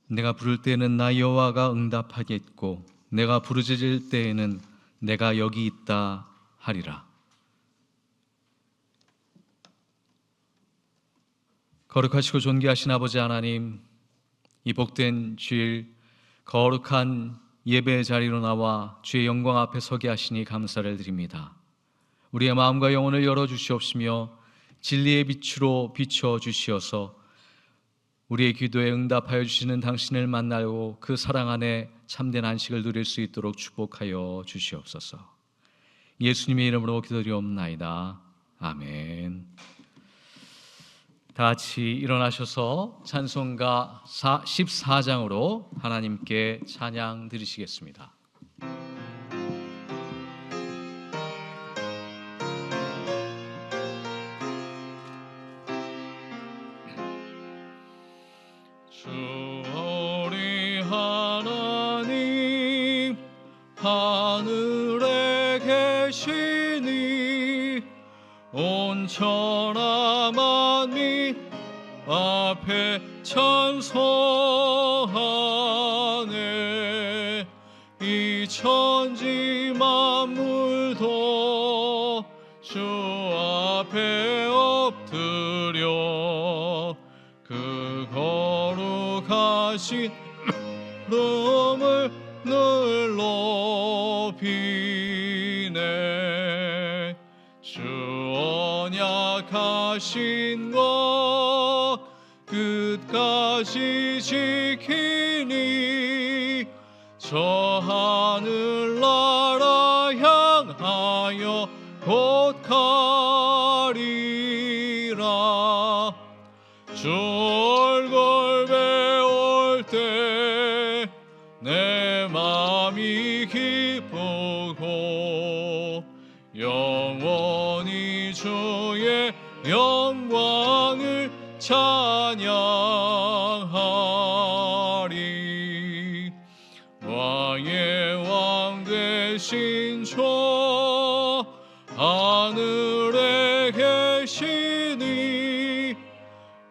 내가 부를 때에는 나 여호와가 응답하겠고 내가 부르짖을 때에는 내가 여기 있다 하리라. 거룩하시고 존귀하신 아버지 하나님, 이 복된 주일 거룩한 예배의 자리로 나와 주의 영광 앞에 서게 하시니 감사를 드립니다. 우리의 마음과 영혼을 열어주시옵시며 진리의 빛으로 비추어 주시어서 우리의 기도에 응답하여 주시는 당신을 만나고 그 사랑 안에 참된 안식을 누릴 수 있도록 축복하여 주시옵소서. 예수님의 이름으로 기도드리옵나이다. 아멘. 다 같이 일어나셔서 찬송가 14장으로 하나님께 찬양 드리시겠습니다. 주 우리 하나님 하늘에 계시니 온 천하 만민 앞에 찬송하네. 이 천지 만물도 주 앞에 엎드려 그 거룩하신 이름을 늘 높이네. 주 언약하신 것 끝까지 지키니 저 하늘나라 향하여 곧 가리라. 주 얼굴 배울 때 내 맘이 기쁘고 영원히 주의 영광을 찬양하리. 왕의 왕 되신 주 하늘에 계시니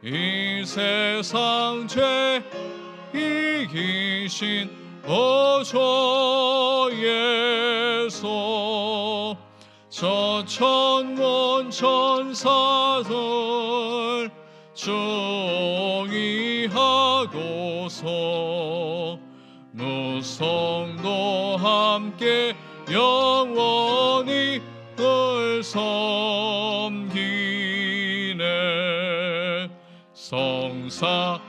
이 세상 죄 이기신 주 예수 저 천군 천사들 중의하고서 무성도 함께 영원히 늘 섬기네. 성사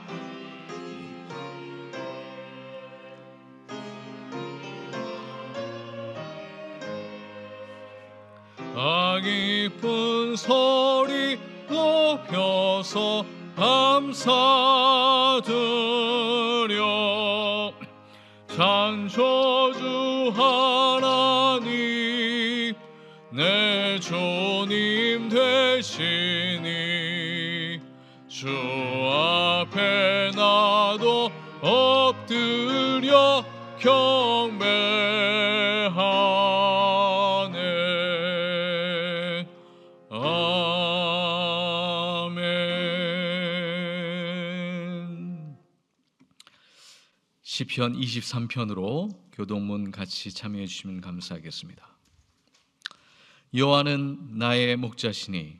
기쁜 소리 높여서 감사드려. 창조주 하나님 내 주님 되시니 주 앞에 나도 엎드려 경배하네. 아멘. 시편 23편으로 교동문 같이 참여해 주시면 감사하겠습니다. 여호와는 나의 목자시니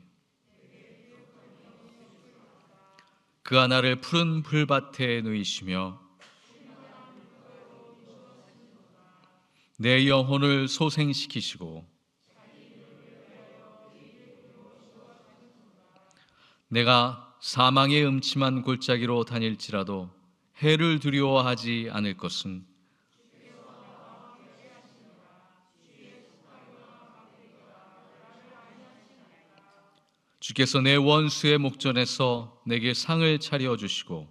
그가 나를 푸른 풀밭에 누이시며 내 영혼을 소생시키시고 내가 사망의 음침한 골짜기로 다닐지라도 해를 두려워하지 않을 것은 주께서 내 원수의 목전에서 내게 상을 차려주시고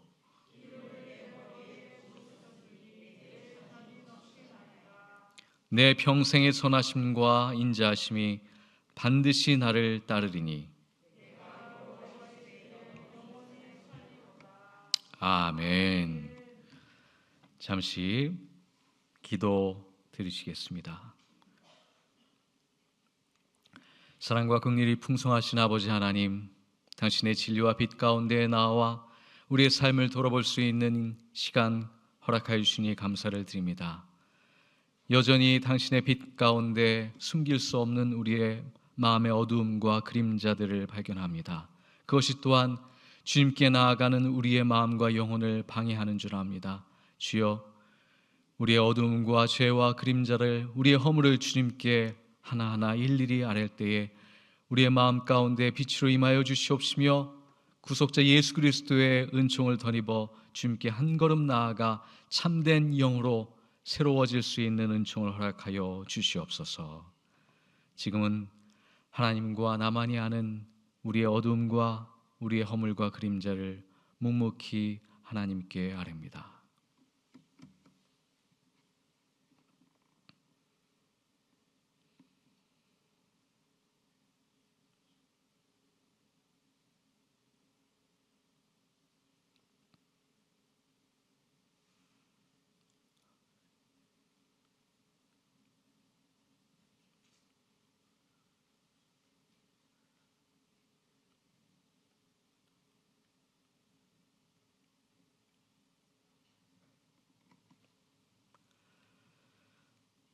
내 평생의 선하심과 인자하심이 반드시 나를 따르리니. 아멘. 잠시 기도 드리시겠습니다. 사랑과 긍휼이 풍성하신 아버지 하나님, 당신의 진리와 빛 가운데 나와 우리의 삶을 돌아볼 수 있는 시간 허락하여 주시니 감사를 드립니다. 여전히 당신의 빛 가운데 숨길 수 없는 우리의 마음의 어두움과 그림자들을 발견합니다. 그것이 또한 주님께 나아가는 우리의 마음과 영혼을 방해하는 줄 압니다. 주여, 우리의 어두움과 죄와 그림자를, 우리의 허물을 주님께 하나하나 일일이 아랠 때에 우리의 마음 가운데 빛으로 임하여 주시옵시며 구속자 예수 그리스도의 은총을 덧입어 주님께 한 걸음 나아가 참된 영으로 새로워질 수 있는 은총을 허락하여 주시옵소서. 지금은 하나님과 나만이 아는 우리의 어두움과 우리의 허물과 그림자를 묵묵히 하나님께 아뢰입니다.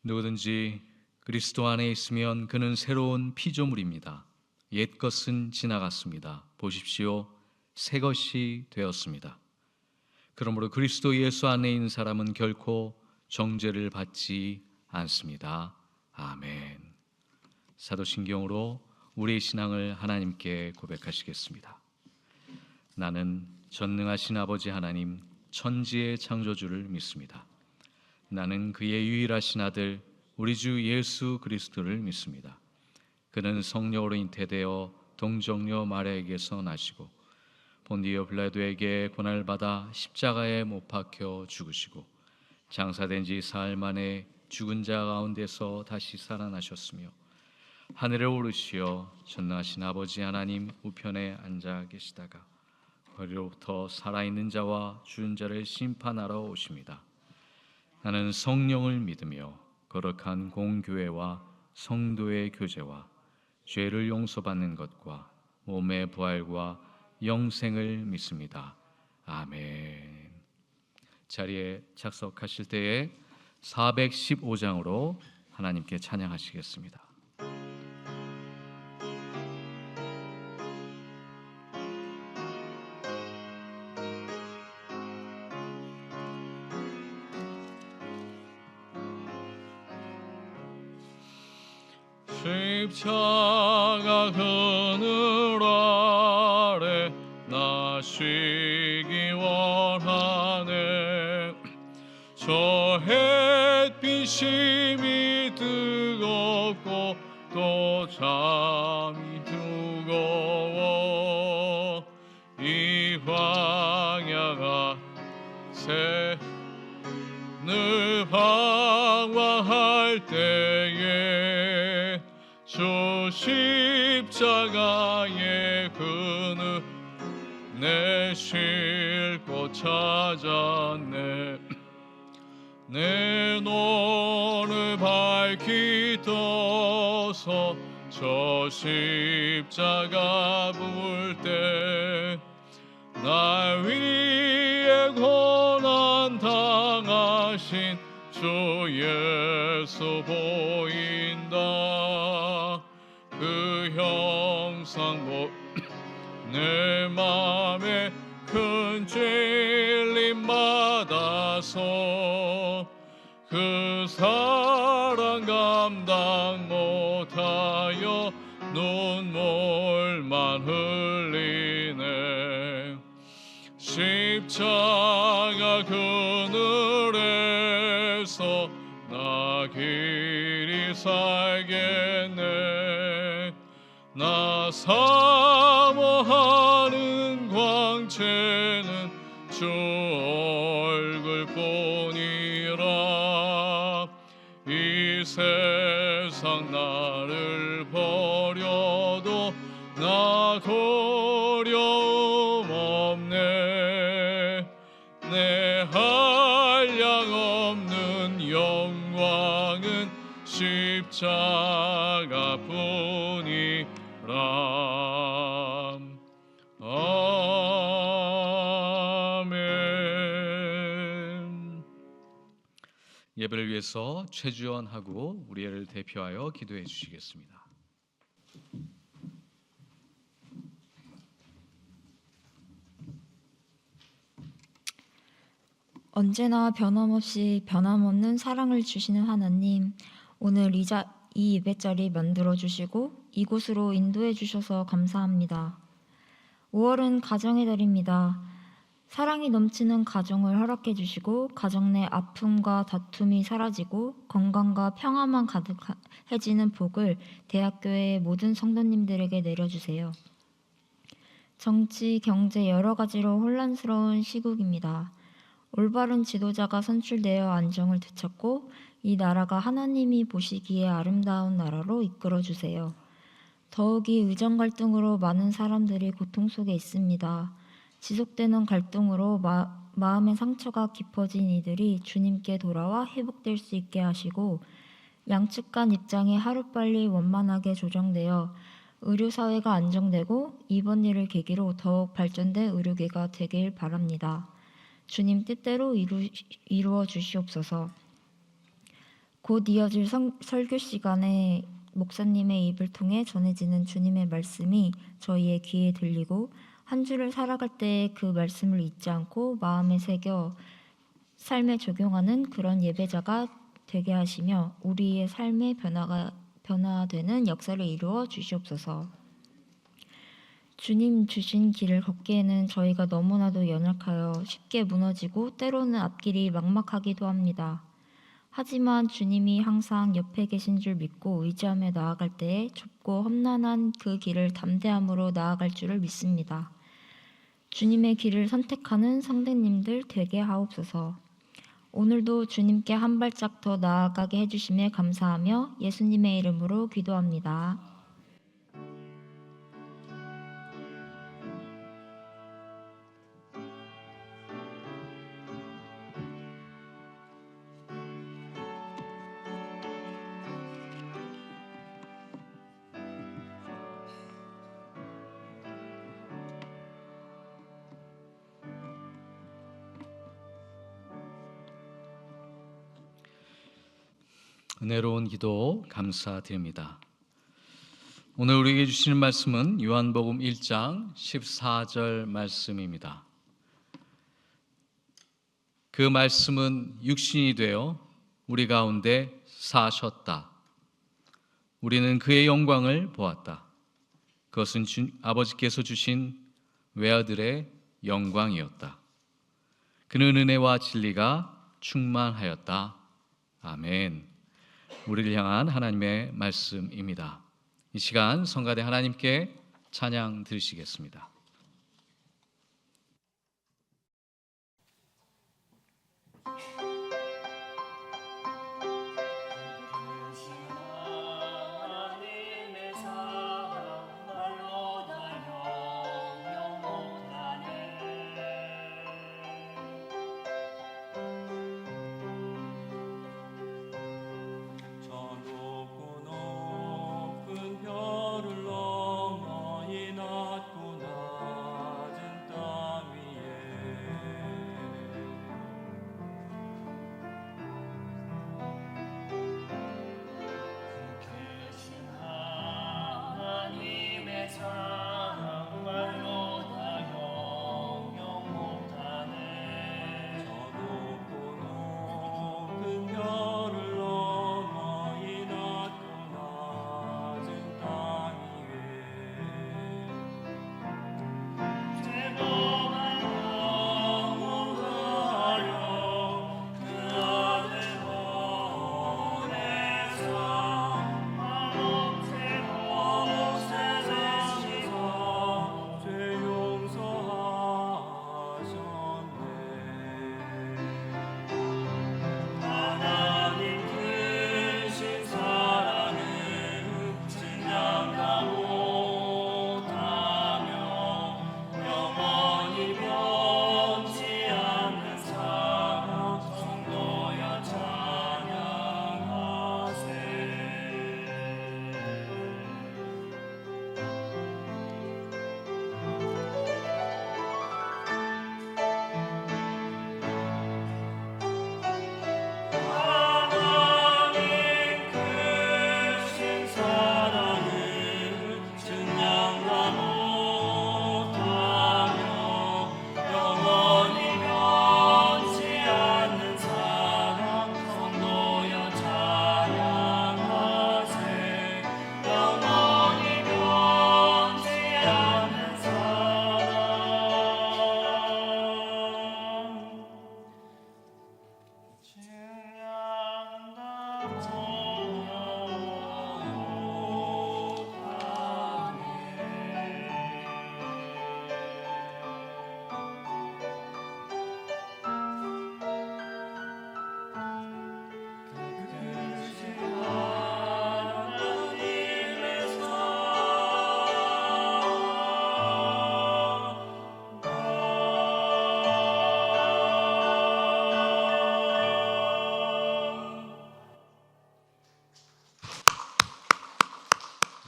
누구든지 그리스도 안에 있으면 그는 새로운 피조물입니다. 옛 것은 지나갔습니다. 보십시오, 새 것이 되었습니다. 그러므로 그리스도 예수 안에 있는 사람은 결코 정죄를 받지 않습니다. 아멘. 사도신경으로 우리의 신앙을 하나님께 고백하시겠습니다. 나는 전능하신 아버지 하나님, 천지의 창조주를 믿습니다. 나는 그의 유일하신 아들 우리 주 예수 그리스도를 믿습니다. 그는 성령으로 잉태되어 동정녀 마리아에게서 나시고 본디오 빌라도에게 고난을 받아 십자가에 못 박혀 죽으시고 장사된 지 사흘 만에 죽은 자 가운데서 다시 살아나셨으며 하늘에 오르시어 전능하신 아버지 하나님 우편에 앉아 계시다가 거기로부터 살아있는 자와 죽은 자를 심판하러 오십니다. 나는 성령을 믿으며 거룩한 공교회와 성도의 교제와 죄를 용서받는 것과 몸의 부활과 영생을 믿습니다. 아멘. 자리에 착석하실 때에 415장으로 하나님께 찬양하시겠습니다. 십자가 그늘 아래 나 쉬기 원하네. 저 햇빛이 뜨겁고 또 잠이 두거워 이 광야가 늘 방황할 때에 주 십자가의 그늘 내 쉴 곳 찾았네. 내 눈을 밝히 떠서 저 십자가 볼 때 날 위해 고난 당하신 주 예수 보인다. 그 형상 내 맘에 큰 찔림 받아서 그 사랑 감당 못하여 눈물만 흘리네. 십자가 그늘에서 나 길이 살겠네. 나 사모하는 광채는 주 얼굴뿐이라. 이 세상 나를 버려도 나 두려움 없네. 내 한량 없는 영광은 십자가 뿐이라. 아멘. 예배를 위해서 최주원하고 우리를 대표하여 기도해 주시겠습니다. 언제나 변함없이 변함없는 사랑을 주시는 하나님, 오늘 이 예배 자리 만들어 주시고 이곳으로 인도해 주셔서 감사합니다. 5월은 가정의 달입니다. 사랑이 넘치는 가정을 허락해 주시고 가정 내 아픔과 다툼이 사라지고 건강과 평화만 가득해지는 복을 대학교의 모든 성도님들에게 내려주세요. 정치, 경제 여러 가지로 혼란스러운 시국입니다. 올바른 지도자가 선출되어 안정을 되찾고 이 나라가 하나님이 보시기에 아름다운 나라로 이끌어 주세요. 더욱이 의정 갈등으로 많은 사람들이 고통 속에 있습니다. 지속되는 갈등으로 마음의 상처가 깊어진 이들이 주님께 돌아와 회복될 수 있게 하시고 양측 간 입장이 하루빨리 원만하게 조정되어 의료사회가 안정되고 이번 일을 계기로 더욱 발전된 의료계가 되길 바랍니다. 주님 뜻대로 이루어 주시옵소서. 곧 이어질 설교 시간에 목사님의 입을 통해 전해지는 주님의 말씀이 저희의 귀에 들리고 한 주를 살아갈 때 그 말씀을 잊지 않고 마음에 새겨 삶에 적용하는 그런 예배자가 되게 하시며 우리의 삶의 변화되는 역사를 이루어 주시옵소서. 주님 주신 길을 걷기에는 저희가 너무나도 연약하여 쉽게 무너지고 때로는 앞길이 막막하기도 합니다. 하지만 주님이 항상 옆에 계신 줄 믿고 의지하며 나아갈 때에 좁고 험난한 그 길을 담대함으로 나아갈 줄을 믿습니다. 주님의 길을 선택하는 성도님들 되게 하옵소서. 오늘도 주님께 한 발짝 더 나아가게 해주심에 감사하며 예수님의 이름으로 기도합니다. 은혜로운 기도 감사드립니다. 오늘 우리에게 주시는 말씀은 요한복음 1장 14절 말씀입니다. 그 말씀은 육신이 되어 우리 가운데 사셨다. 우리는 그의 영광을 보았다. 그것은 아버지께서 주신 외아들의 영광이었다. 그는 은혜와 진리가 충만하였다. 아멘. 우리를 향한 하나님의 말씀입니다. 이 시간 성가대 하나님께 찬양 드리시겠습니다. 높은 별을 넘어 이 낮구나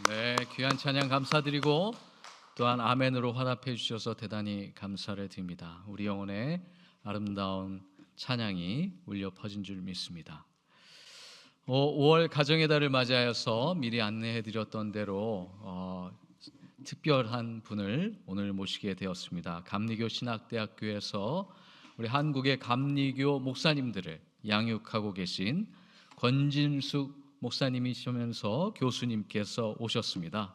네, 귀한 찬양 감사드리고 또한 아멘으로 화답해 주셔서 대단히 감사를 드립니다. 우리 영혼의 아름다운 찬양이 울려 퍼진 줄 믿습니다. 5월 가정의 달을 맞이하여서 미리 안내해 드렸던 대로 특별한 분을 오늘 모시게 되었습니다. 감리교 신학대학교에서 우리 한국의 감리교 목사님들을 양육하고 계신 권진숙 목사님이시면서 교수님께서 오셨습니다.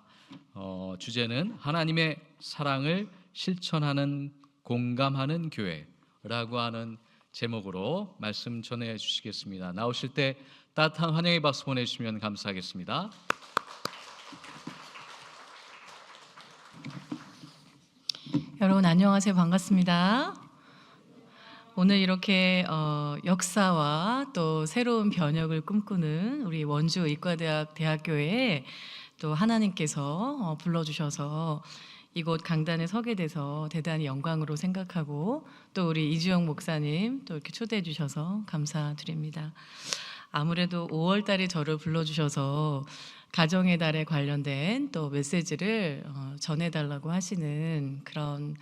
주제는 하나님의 사랑을 실천하는 공감하는 교회라고 하는 제목으로 말씀 전해 주시겠습니다. 나오실 때 따뜻한 환영의 박수 보내주시면 감사하겠습니다. 여러분 안녕하세요. 반갑습니다. 오늘 이렇게 역사와 또 새로운 변혁을 꿈꾸는 우리 원주 의과대학 대학교에 또 하나님께서 불러주셔서 이곳 강단에 서게 돼서 대단히 영광으로 생각하고 또 우리 이주영 목사님 또 이렇게 초대해 주셔서 감사드립니다. 아무래도 5월 달에 저를 불러주셔서 가정의 달에 관련된 또 메시지를 전해달라고 하시는 그런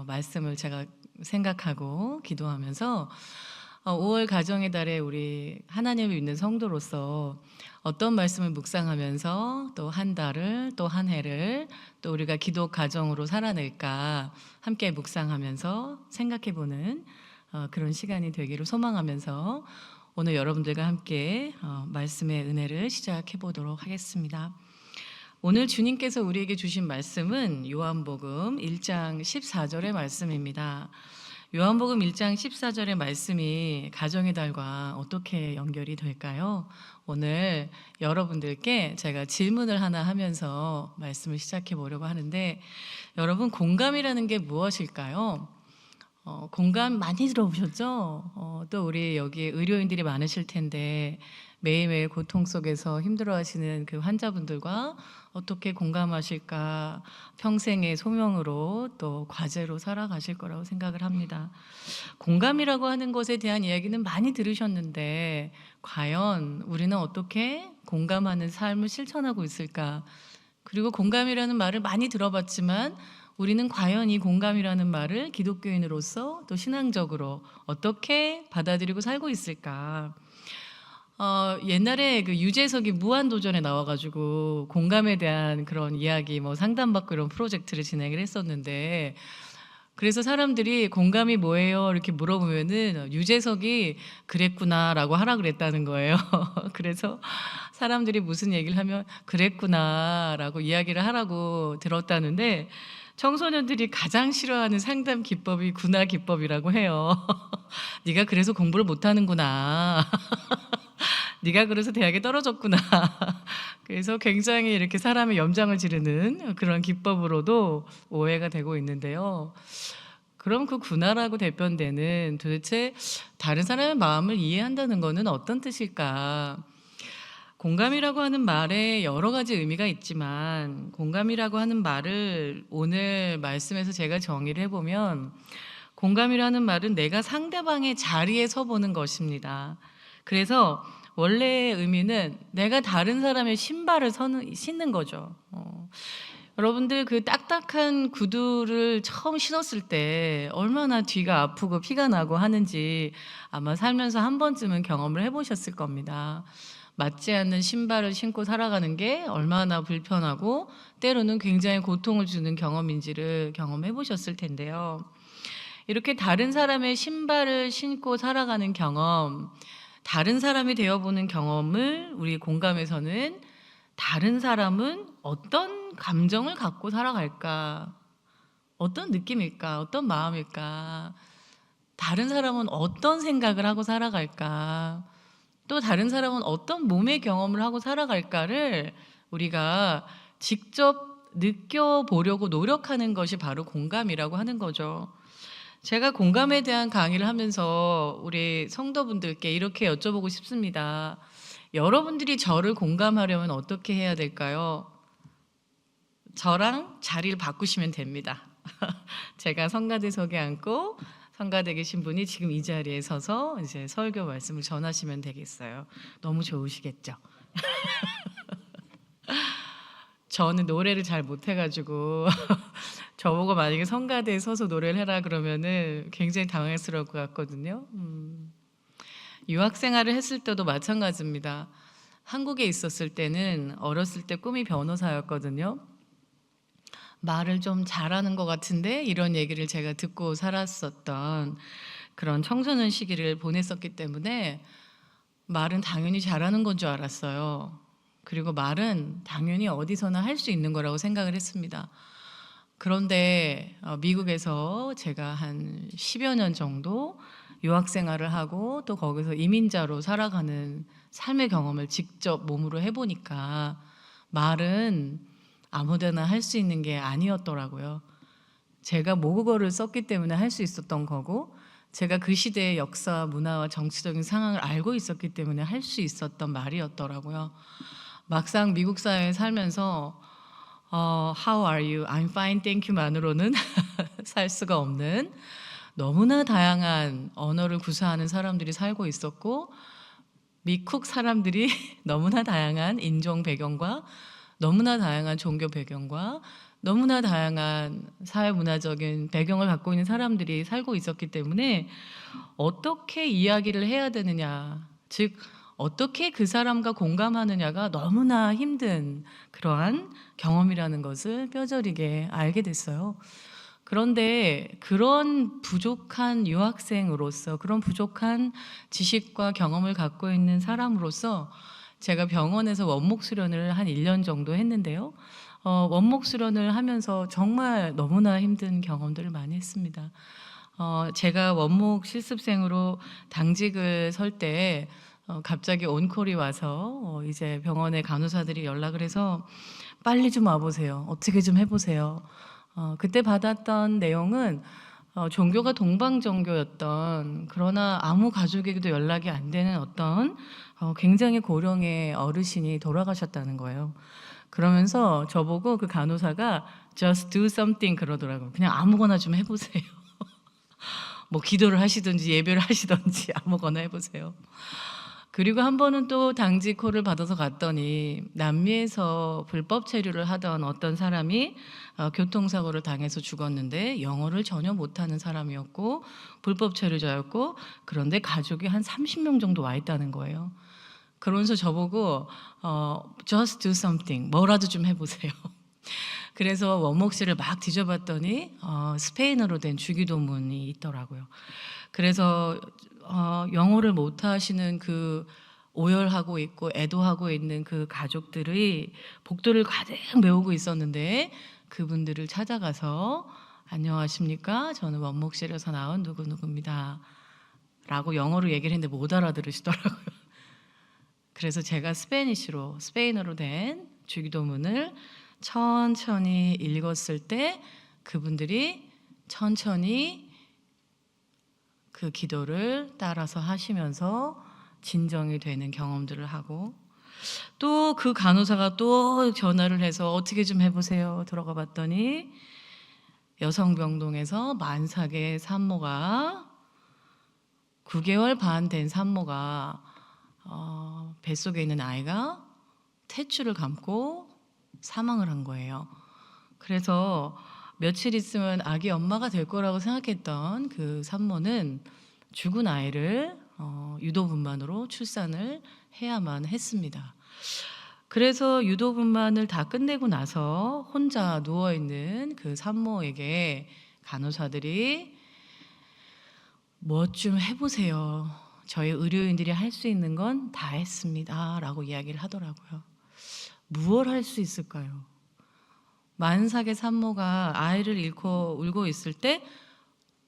말씀을 제가 생각하고 기도하면서 5월 가정의 달에 우리 하나님을 믿는 성도로서 어떤 말씀을 묵상하면서 또 한 달을 또 한 해를 또 우리가 기도 가정으로 살아낼까 함께 묵상하면서 생각해보는 그런 시간이 되기를 소망하면서 오늘 여러분들과 함께 말씀의 은혜를 시작해 보도록 하겠습니다. 오늘 주님께서 우리에게 주신 말씀은 요한복음 1장 14절의 말씀입니다. 요한복음 1장 14절의 말씀이 가정의 달과 어떻게 연결이 될까요? 오늘 여러분들께 제가 질문을 하나 하면서 말씀을 시작해 보려고 하는데, 여러분 공감이라는 게 무엇일까요? 공감 많이 들어보셨죠? 또 우리 여기 의료인들이 많으실 텐데 매일매일 고통 속에서 힘들어하시는 그 환자분들과 어떻게 공감하실까, 평생의 소명으로 또 과제로 살아가실 거라고 생각을 합니다. 공감이라고 하는 것에 대한 이야기는 많이 들으셨는데 과연 우리는 어떻게 공감하는 삶을 실천하고 있을까? 그리고 공감이라는 말을 많이 들어봤지만 우리는 과연 이 공감이라는 말을 기독교인으로서 또 신앙적으로 어떻게 받아들이고 살고 있을까? 옛날에 그 유재석이 무한도전에 나와가지고 공감에 대한 그런 이야기 상담받고 이런 프로젝트를 진행을 했었는데, 그래서 사람들이 공감이 뭐예요? 이렇게 물어보면은 유재석이 그랬구나라고 하라 그랬다는 거예요. 그래서 사람들이 무슨 얘기를 하면 그랬구나라고 이야기를 하라고 들었다는데, 청소년들이 가장 싫어하는 상담 기법이 구나 기법이라고 해요. 네가 그래서 공부를 못하는구나. 네가 그래서 대학에 떨어졌구나. 그래서 굉장히 이렇게 사람의 염장을 지르는 그런 기법으로도 오해가 되고 있는데요. 그럼 그 구나라고 대변되는 도대체 다른 사람의 마음을 이해한다는 것은 어떤 뜻일까? 공감이라고 하는 말에 여러 가지 의미가 있지만 공감이라고 하는 말을 오늘 말씀에서 제가 정의를 해보면, 공감이라는 말은 내가 상대방의 자리에 서보는 것입니다. 그래서 원래의 의미는 내가 다른 사람의 신발을 신는 거죠. 여러분들 그 딱딱한 구두를 처음 신었을 때 얼마나 뒤가 아프고 피가 나고 하는지 아마 살면서 한 번쯤은 경험을 해보셨을 겁니다. 맞지 않는 신발을 신고 살아가는 게 얼마나 불편하고 때로는 굉장히 고통을 주는 경험인지를 경험해 보셨을 텐데요. 이렇게 다른 사람의 신발을 신고 살아가는 경험, 다른 사람이 되어보는 경험을 우리 공감에서는 다른 사람은 어떤 감정을 갖고 살아갈까? 어떤 느낌일까? 어떤 마음일까? 다른 사람은 어떤 생각을 하고 살아갈까? 또 다른 사람은 어떤 몸의 경험을 하고 살아갈까를 우리가 직접 느껴보려고 노력하는 것이 바로 공감이라고 하는 거죠. 제가 공감에 대한 강의를 하면서 우리 성도분들께 이렇게 여쭤보고 싶습니다. 여러분들이 저를 공감하려면 어떻게 해야 될까요? 저랑 자리를 바꾸시면 됩니다. 제가 성가대석에 앉고 성가대 계신 분이 지금 이 자리에 서서 이제 설교 말씀을 전하시면 되겠어요. 너무 좋으시겠죠? 저는 노래를 잘 못해가지고 저보고 만약에 성가대에 서서 노래를 해라 그러면은 굉장히 당황스러울 것 같거든요. 유학 생활을 했을 때도 마찬가지입니다. 한국에 있었을 때는 어렸을 때 꿈이 변호사였거든요. 말을 좀 잘하는 것 같은데 이런 얘기를 제가 듣고 살았었던 그런 청소년 시기를 보냈었기 때문에 말은 당연히 잘하는 건 줄 알았어요. 그리고 말은 당연히 어디서나 할 수 있는 거라고 생각을 했습니다. 그런데 미국에서 제가 한 10여 년 정도 유학 생활을 하고 또 거기서 이민자로 살아가는 삶의 경험을 직접 몸으로 해보니까 말은 아무데나 할 수 있는 게 아니었더라고요. 제가 모국어를 썼기 때문에 할 수 있었던 거고 제가 그 시대의 역사, 문화와 정치적인 상황을 알고 있었기 때문에 할 수 있었던 말이었더라고요. 막상 미국 사회에 살면서 How are you? I'm fine, thank you만으로는 살 수가 없는 너무나 다양한 언어를 구사하는 사람들이 살고 있었고 미국 사람들이 너무나 다양한 인종 배경과 너무나 다양한 종교 배경과 너무나 다양한 사회문화적인 배경을 갖고 있는 사람들이 살고 있었기 때문에 어떻게 이야기를 해야 되느냐, 즉 어떻게 그 사람과 공감하느냐가 너무나 힘든 그러한 경험이라는 것을 뼈저리게 알게 됐어요. 그런데 그런 부족한 유학생으로서 그런 부족한 지식과 경험을 갖고 있는 사람으로서 제가 병원에서 원목 수련을 한 1년 정도 했는데요. 원목 수련을 하면서 정말 너무나 힘든 경험들을 많이 했습니다. 제가 원목 실습생으로 당직을 설 때 갑자기 온콜이 와서 이제 병원의 간호사들이 연락을 해서 빨리 좀 와보세요. 어떻게 좀 해보세요. 그때 받았던 내용은 종교가 동방종교였던 그러나 아무 가족에게도 연락이 안 되는 어떤 굉장히 고령의 어르신이 돌아가셨다는 거예요. 그러면서 저보고 그 간호사가 just do something 그러더라고요. 그냥 아무거나 좀 해보세요. 뭐 기도를 하시든지 예배를 하시든지 아무거나 해보세요. 그리고 한 번은 또 당직 콜을 받아서 갔더니 남미에서 불법 체류를 하던 어떤 사람이 교통사고를 당해서 죽었는데 영어를 전혀 못하는 사람이었고 불법 체류자였고 그런데 가족이 한 30명 정도 와 있다는 거예요. 그러면서 저보고 just do something 뭐라도 좀 해보세요. 그래서 원목실을 막 뒤져봤더니 스페인어로 된 주기도문이 있더라고요. 그래서 영어를 못하시는 그 오열하고 있고 애도하고 있는 그 가족들의 복도를 가득 메우고 있었는데 그분들을 찾아가서 안녕하십니까? 저는 원목실에서 나온 누구누구입니다. 라고 영어로 얘기를 했는데 못 알아들으시더라고요. 그래서 제가 스페인어로 된 주기도문을 천천히 읽었을 때 그분들이 천천히 그 기도를 따라서 하시면서 진정이 되는 경험들을 하고 또 그 간호사가 또 전화를 해서 어떻게 좀 해보세요. 들어가 봤더니 여성병동에서 만삭의 산모가 9개월 반 된 산모가 뱃속에 있는 아이가 탯줄을 감고 사망을 한 거예요. 그래서 며칠 있으면 아기 엄마가 될 거라고 생각했던 그 산모는 죽은 아이를 유도분만으로 출산을 해야만 했습니다. 그래서 유도분만을 다 끝내고 나서 혼자 누워있는 그 산모에게 간호사들이 뭐 좀 해보세요. 저희 의료인들이 할 수 있는 건 다 했습니다. 라고 이야기를 하더라고요. 무엇 할 수 있을까요? 만삭의 산모가 아이를 잃고 울고 있을 때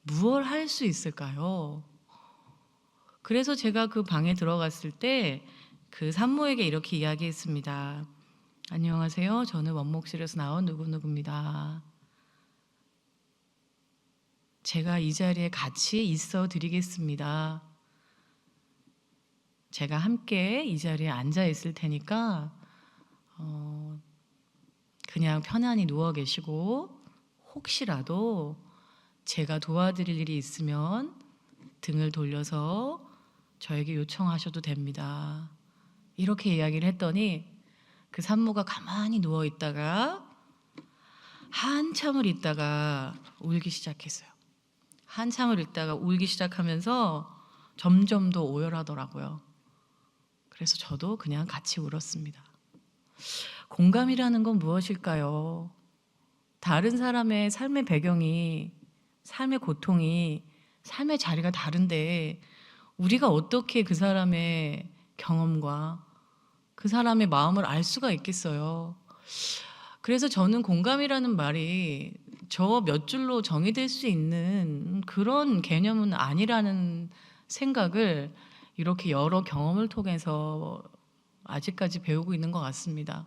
무엇 할 수 있을까요? 그래서 제가 그 방에 들어갔을 때 그 산모에게 이렇게 이야기했습니다. 안녕하세요. 저는 원목실에서 나온 누구누구입니다. 제가 이 자리에 같이 있어 드리겠습니다. 제가 함께 이 자리에 앉아 있을 테니까 그냥 편안히 누워 계시고 혹시라도 제가 도와드릴 일이 있으면 등을 돌려서 저에게 요청하셔도 됩니다. 이렇게 이야기를 했더니 그 산모가 가만히 누워 있다가 한참을 있다가 울기 시작했어요. 한참을 있다가 울기 시작하면서 점점 더 오열하더라고요. 그래서 저도 그냥 같이 울었습니다. 공감이라는 건 무엇일까요? 다른 사람의 삶의 배경이, 삶의 고통이, 삶의 자리가 다른데 우리가 어떻게 그 사람의 경험과 그 사람의 마음을 알 수가 있겠어요. 그래서 저는 공감이라는 말이 저 몇 줄로 정의될 수 있는 그런 개념은 아니라는 생각을 이렇게 여러 경험을 통해서 아직까지 배우고 있는 것 같습니다.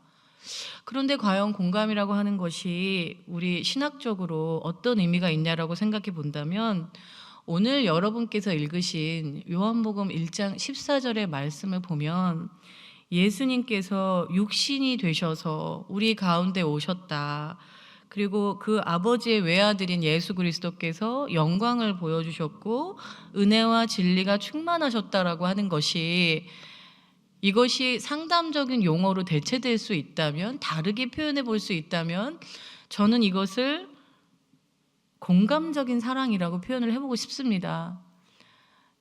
그런데 과연 공감이라고 하는 것이 우리 신학적으로 어떤 의미가 있냐라고 생각해 본다면 오늘 여러분께서 읽으신 요한복음 1장 14절의 말씀을 보면 예수님께서 육신이 되셔서 우리 가운데 오셨다. 그리고 그 아버지의 외아들인 예수 그리스도께서 영광을 보여주셨고 은혜와 진리가 충만하셨다라고 하는 것이 이것이 상담적인 용어로 대체될 수 있다면 다르게 표현해 볼 수 있다면 저는 이것을 공감적인 사랑이라고 표현을 해보고 싶습니다.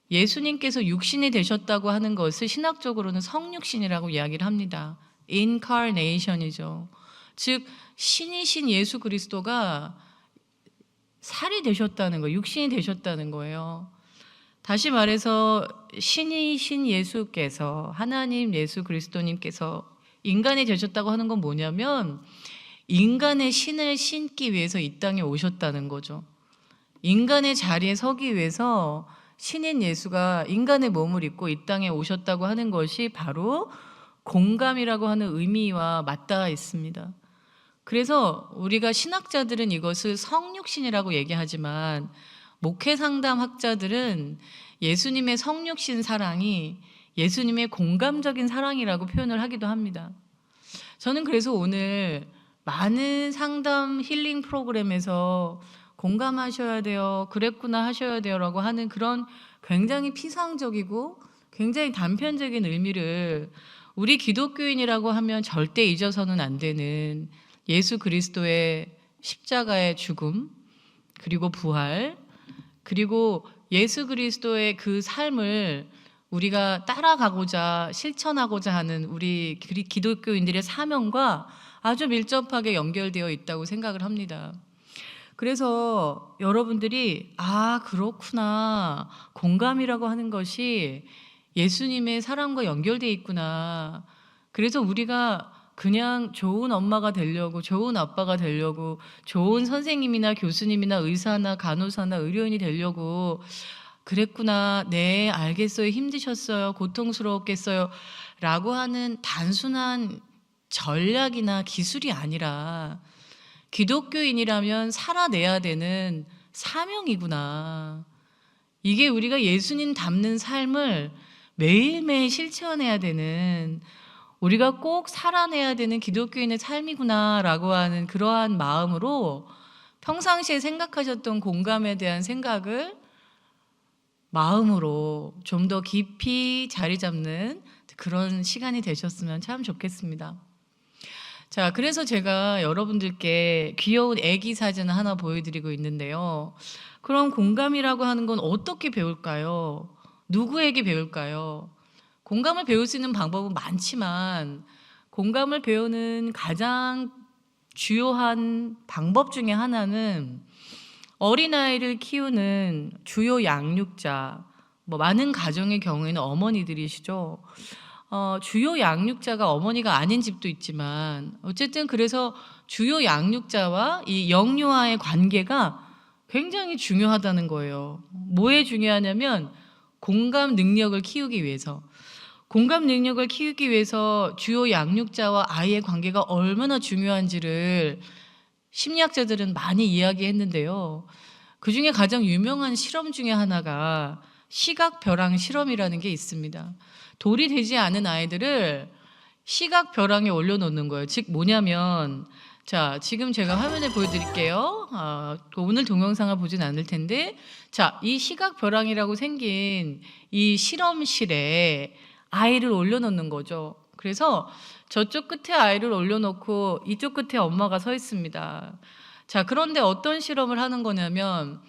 예수님께서 육신이 되셨다고 하는 것을 신학적으로는 성육신이라고 이야기를 합니다. incarnation이죠. 즉 신이신 예수 그리스도가 살이 되셨다는 거예요. 육신이 되셨다는 거예요. 다시 말해서 신이신 예수께서 하나님 예수 그리스도님께서 인간이 되셨다고 하는 건 뭐냐면 인간의 신을 신기 위해서 이 땅에 오셨다는 거죠. 인간의 자리에 서기 위해서 신인 예수가 인간의 몸을 입고 이 땅에 오셨다고 하는 것이 바로 공감이라고 하는 의미와 맞닿아 있습니다. 그래서 우리가 신학자들은 이것을 성육신이라고 얘기하지만 목회 상담 학자들은 예수님의 성육신 사랑이 예수님의 공감적인 사랑이라고 표현을 하기도 합니다. 저는 그래서 오늘 많은 상담 힐링 프로그램에서 공감하셔야 돼요, 그랬구나 하셔야 돼요 라고 하는 그런 굉장히 피상적이고 굉장히 단편적인 의미를 우리 기독교인이라고 하면 절대 잊어서는 안 되는 예수 그리스도의 십자가의 죽음 그리고 부활 그리고 예수 그리스도의 그 삶을 우리가 따라가고자 실천하고자 하는 우리 기독교인들의 사명과 아주 밀접하게 연결되어 있다고 생각을 합니다. 그래서 여러분들이 그렇구나, 공감이라고 하는 것이 예수님의 사랑과 연결되어 있구나. 그래서 우리가 그냥 좋은 엄마가 되려고, 좋은 아빠가 되려고, 좋은 선생님이나 교수님이나 의사나 간호사나 의료인이 되려고 그랬구나, 네 알겠어요, 힘드셨어요, 고통스러웠겠어요 라고 하는 단순한 전략이나 기술이 아니라 기독교인이라면 살아내야 되는 사명이구나. 이게 우리가 예수님 닮는 삶을 매일매일 실천해야 되는, 우리가 꼭 살아내야 되는 기독교인의 삶이구나라고 하는 그러한 마음으로 평상시에 생각하셨던 공감에 대한 생각을 마음으로 좀 더 깊이 자리 잡는 그런 시간이 되셨으면 참 좋겠습니다. 자, 그래서 제가 여러분들께 귀여운 아기 사진을 하나 보여드리고 있는데요. 그럼 공감이라고 하는 건 어떻게 배울까요? 누구에게 배울까요? 공감을 배울 수 있는 방법은 많지만 공감을 배우는 가장 주요한 방법 중에 하나는 어린아이를 키우는 주요 양육자, 많은 가정의 경우에는 어머니들이시죠. 주요 양육자가 어머니가 아닌 집도 있지만 어쨌든 그래서 주요 양육자와 이 영유아의 관계가 굉장히 중요하다는 거예요. 뭐에 중요하냐면 공감 능력을 키우기 위해서. 공감 능력을 키우기 위해서 주요 양육자와 아이의 관계가 얼마나 중요한지를 심리학자들은 많이 이야기했는데요. 그중에 가장 유명한 실험 중에 하나가 시각벼랑 실험이라는 게 있습니다. 돌이 되지 않은 아이들을 시각벼랑에 올려놓는 거예요. 즉 뭐냐면, 자, 지금 제가 화면에 보여드릴게요. 오늘 동영상을 보진 않을 텐데, 자, 이 시각벼랑이라고 생긴 이 실험실에 아이를 올려놓는 거죠. 그래서 저쪽 끝에 아이를 올려놓고 이쪽 끝에 엄마가 서 있습니다. 자, 그런데 어떤 실험을 하는 거냐면,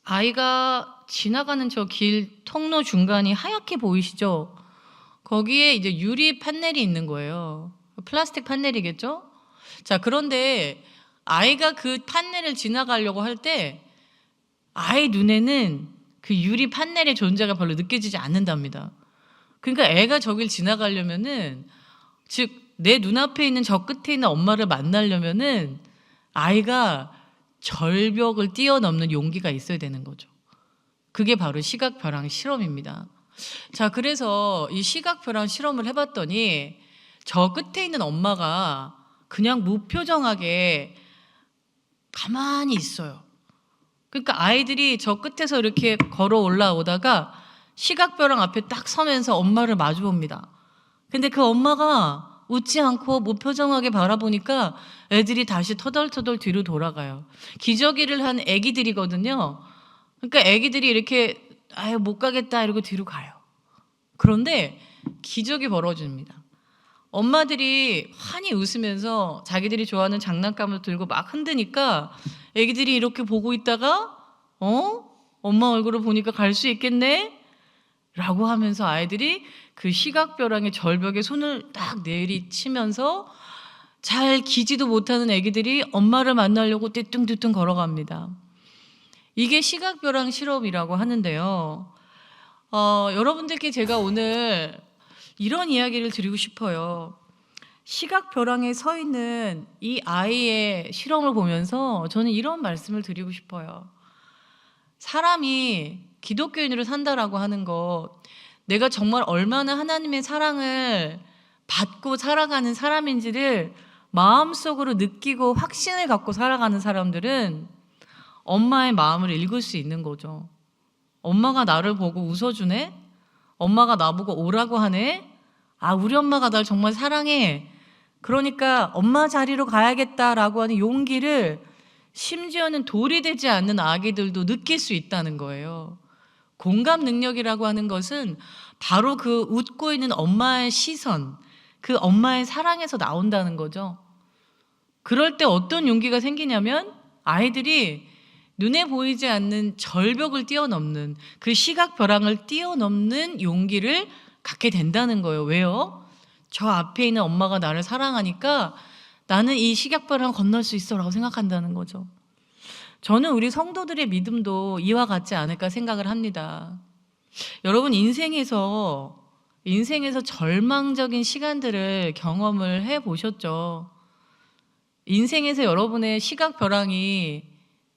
아이가 지나가는 저 길 통로 중간이 하얗게 보이시죠? 거기에 이제 유리 판넬이 있는 거예요. 플라스틱 판넬이겠죠? 자, 그런데 아이가 그 판넬을 지나가려고 할 때 아이 눈에는 그 유리 판넬의 존재가 별로 느껴지지 않는답니다. 그러니까 애가 저길 지나가려면은, 즉 내 눈앞에 있는 저 끝에 있는 엄마를 만나려면은 아이가 절벽을 뛰어넘는 용기가 있어야 되는 거죠. 그게 바로 시각벼랑 실험입니다. 자, 그래서 이 시각벼랑 실험을 해봤더니 저 끝에 있는 엄마가 그냥 무표정하게 가만히 있어요. 그러니까 아이들이 저 끝에서 이렇게 걸어 올라오다가 시각벼랑 앞에 딱 서면서 엄마를 마주 봅니다. 근데 그 엄마가 웃지 않고 무표정하게 바라보니까 애들이 다시 터덜터덜 뒤로 돌아가요. 기저귀를 한 애기들이거든요. 그러니까 애기들이 이렇게 아유 못 가겠다 이러고 뒤로 가요. 그런데 기적이 벌어집니다. 엄마들이 환히 웃으면서 자기들이 좋아하는 장난감을 들고 막 흔드니까 애기들이 이렇게 보고 있다가 엄마 얼굴을 보니까 갈 수 있겠네? 라고 하면서 아이들이 그 시각벼랑의 절벽에 손을 딱 내리치면서 잘 기지도 못하는 애기들이 엄마를 만나려고 떼뚱떼뚱 걸어갑니다. 이게 시각벼랑 실험이라고 하는데요. 여러분들께 제가 오늘 이런 이야기를 드리고 싶어요. 시각벼랑에 서 있는 이 아이의 실험을 보면서 저는 이런 말씀을 드리고 싶어요. 사람이 기독교인으로 산다라고 하는 것, 내가 정말 얼마나 하나님의 사랑을 받고 살아가는 사람인지를 마음속으로 느끼고 확신을 갖고 살아가는 사람들은 엄마의 마음을 읽을 수 있는 거죠. 엄마가 나를 보고 웃어주네? 엄마가 나보고 오라고 하네? 아, 우리 엄마가 날 정말 사랑해. 그러니까 엄마 자리로 가야겠다라고 하는 용기를 심지어는 돌이 되지 않는 아기들도 느낄 수 있다는 거예요. 공감 능력이라고 하는 것은 바로 그 웃고 있는 엄마의 시선, 그 엄마의 사랑에서 나온다는 거죠. 그럴 때 어떤 용기가 생기냐면 아이들이 눈에 보이지 않는 절벽을 뛰어넘는, 그 시각벼랑을 뛰어넘는 용기를 갖게 된다는 거예요. 왜요? 저 앞에 있는 엄마가 나를 사랑하니까 나는 이 시각벼랑을 건널 수 있어 라고 생각한다는 거죠. 저는 우리 성도들의 믿음도 이와 같지 않을까 생각을 합니다. 여러분, 인생에서 절망적인 시간들을 경험을 해보셨죠? 인생에서 여러분의 시각벼랑이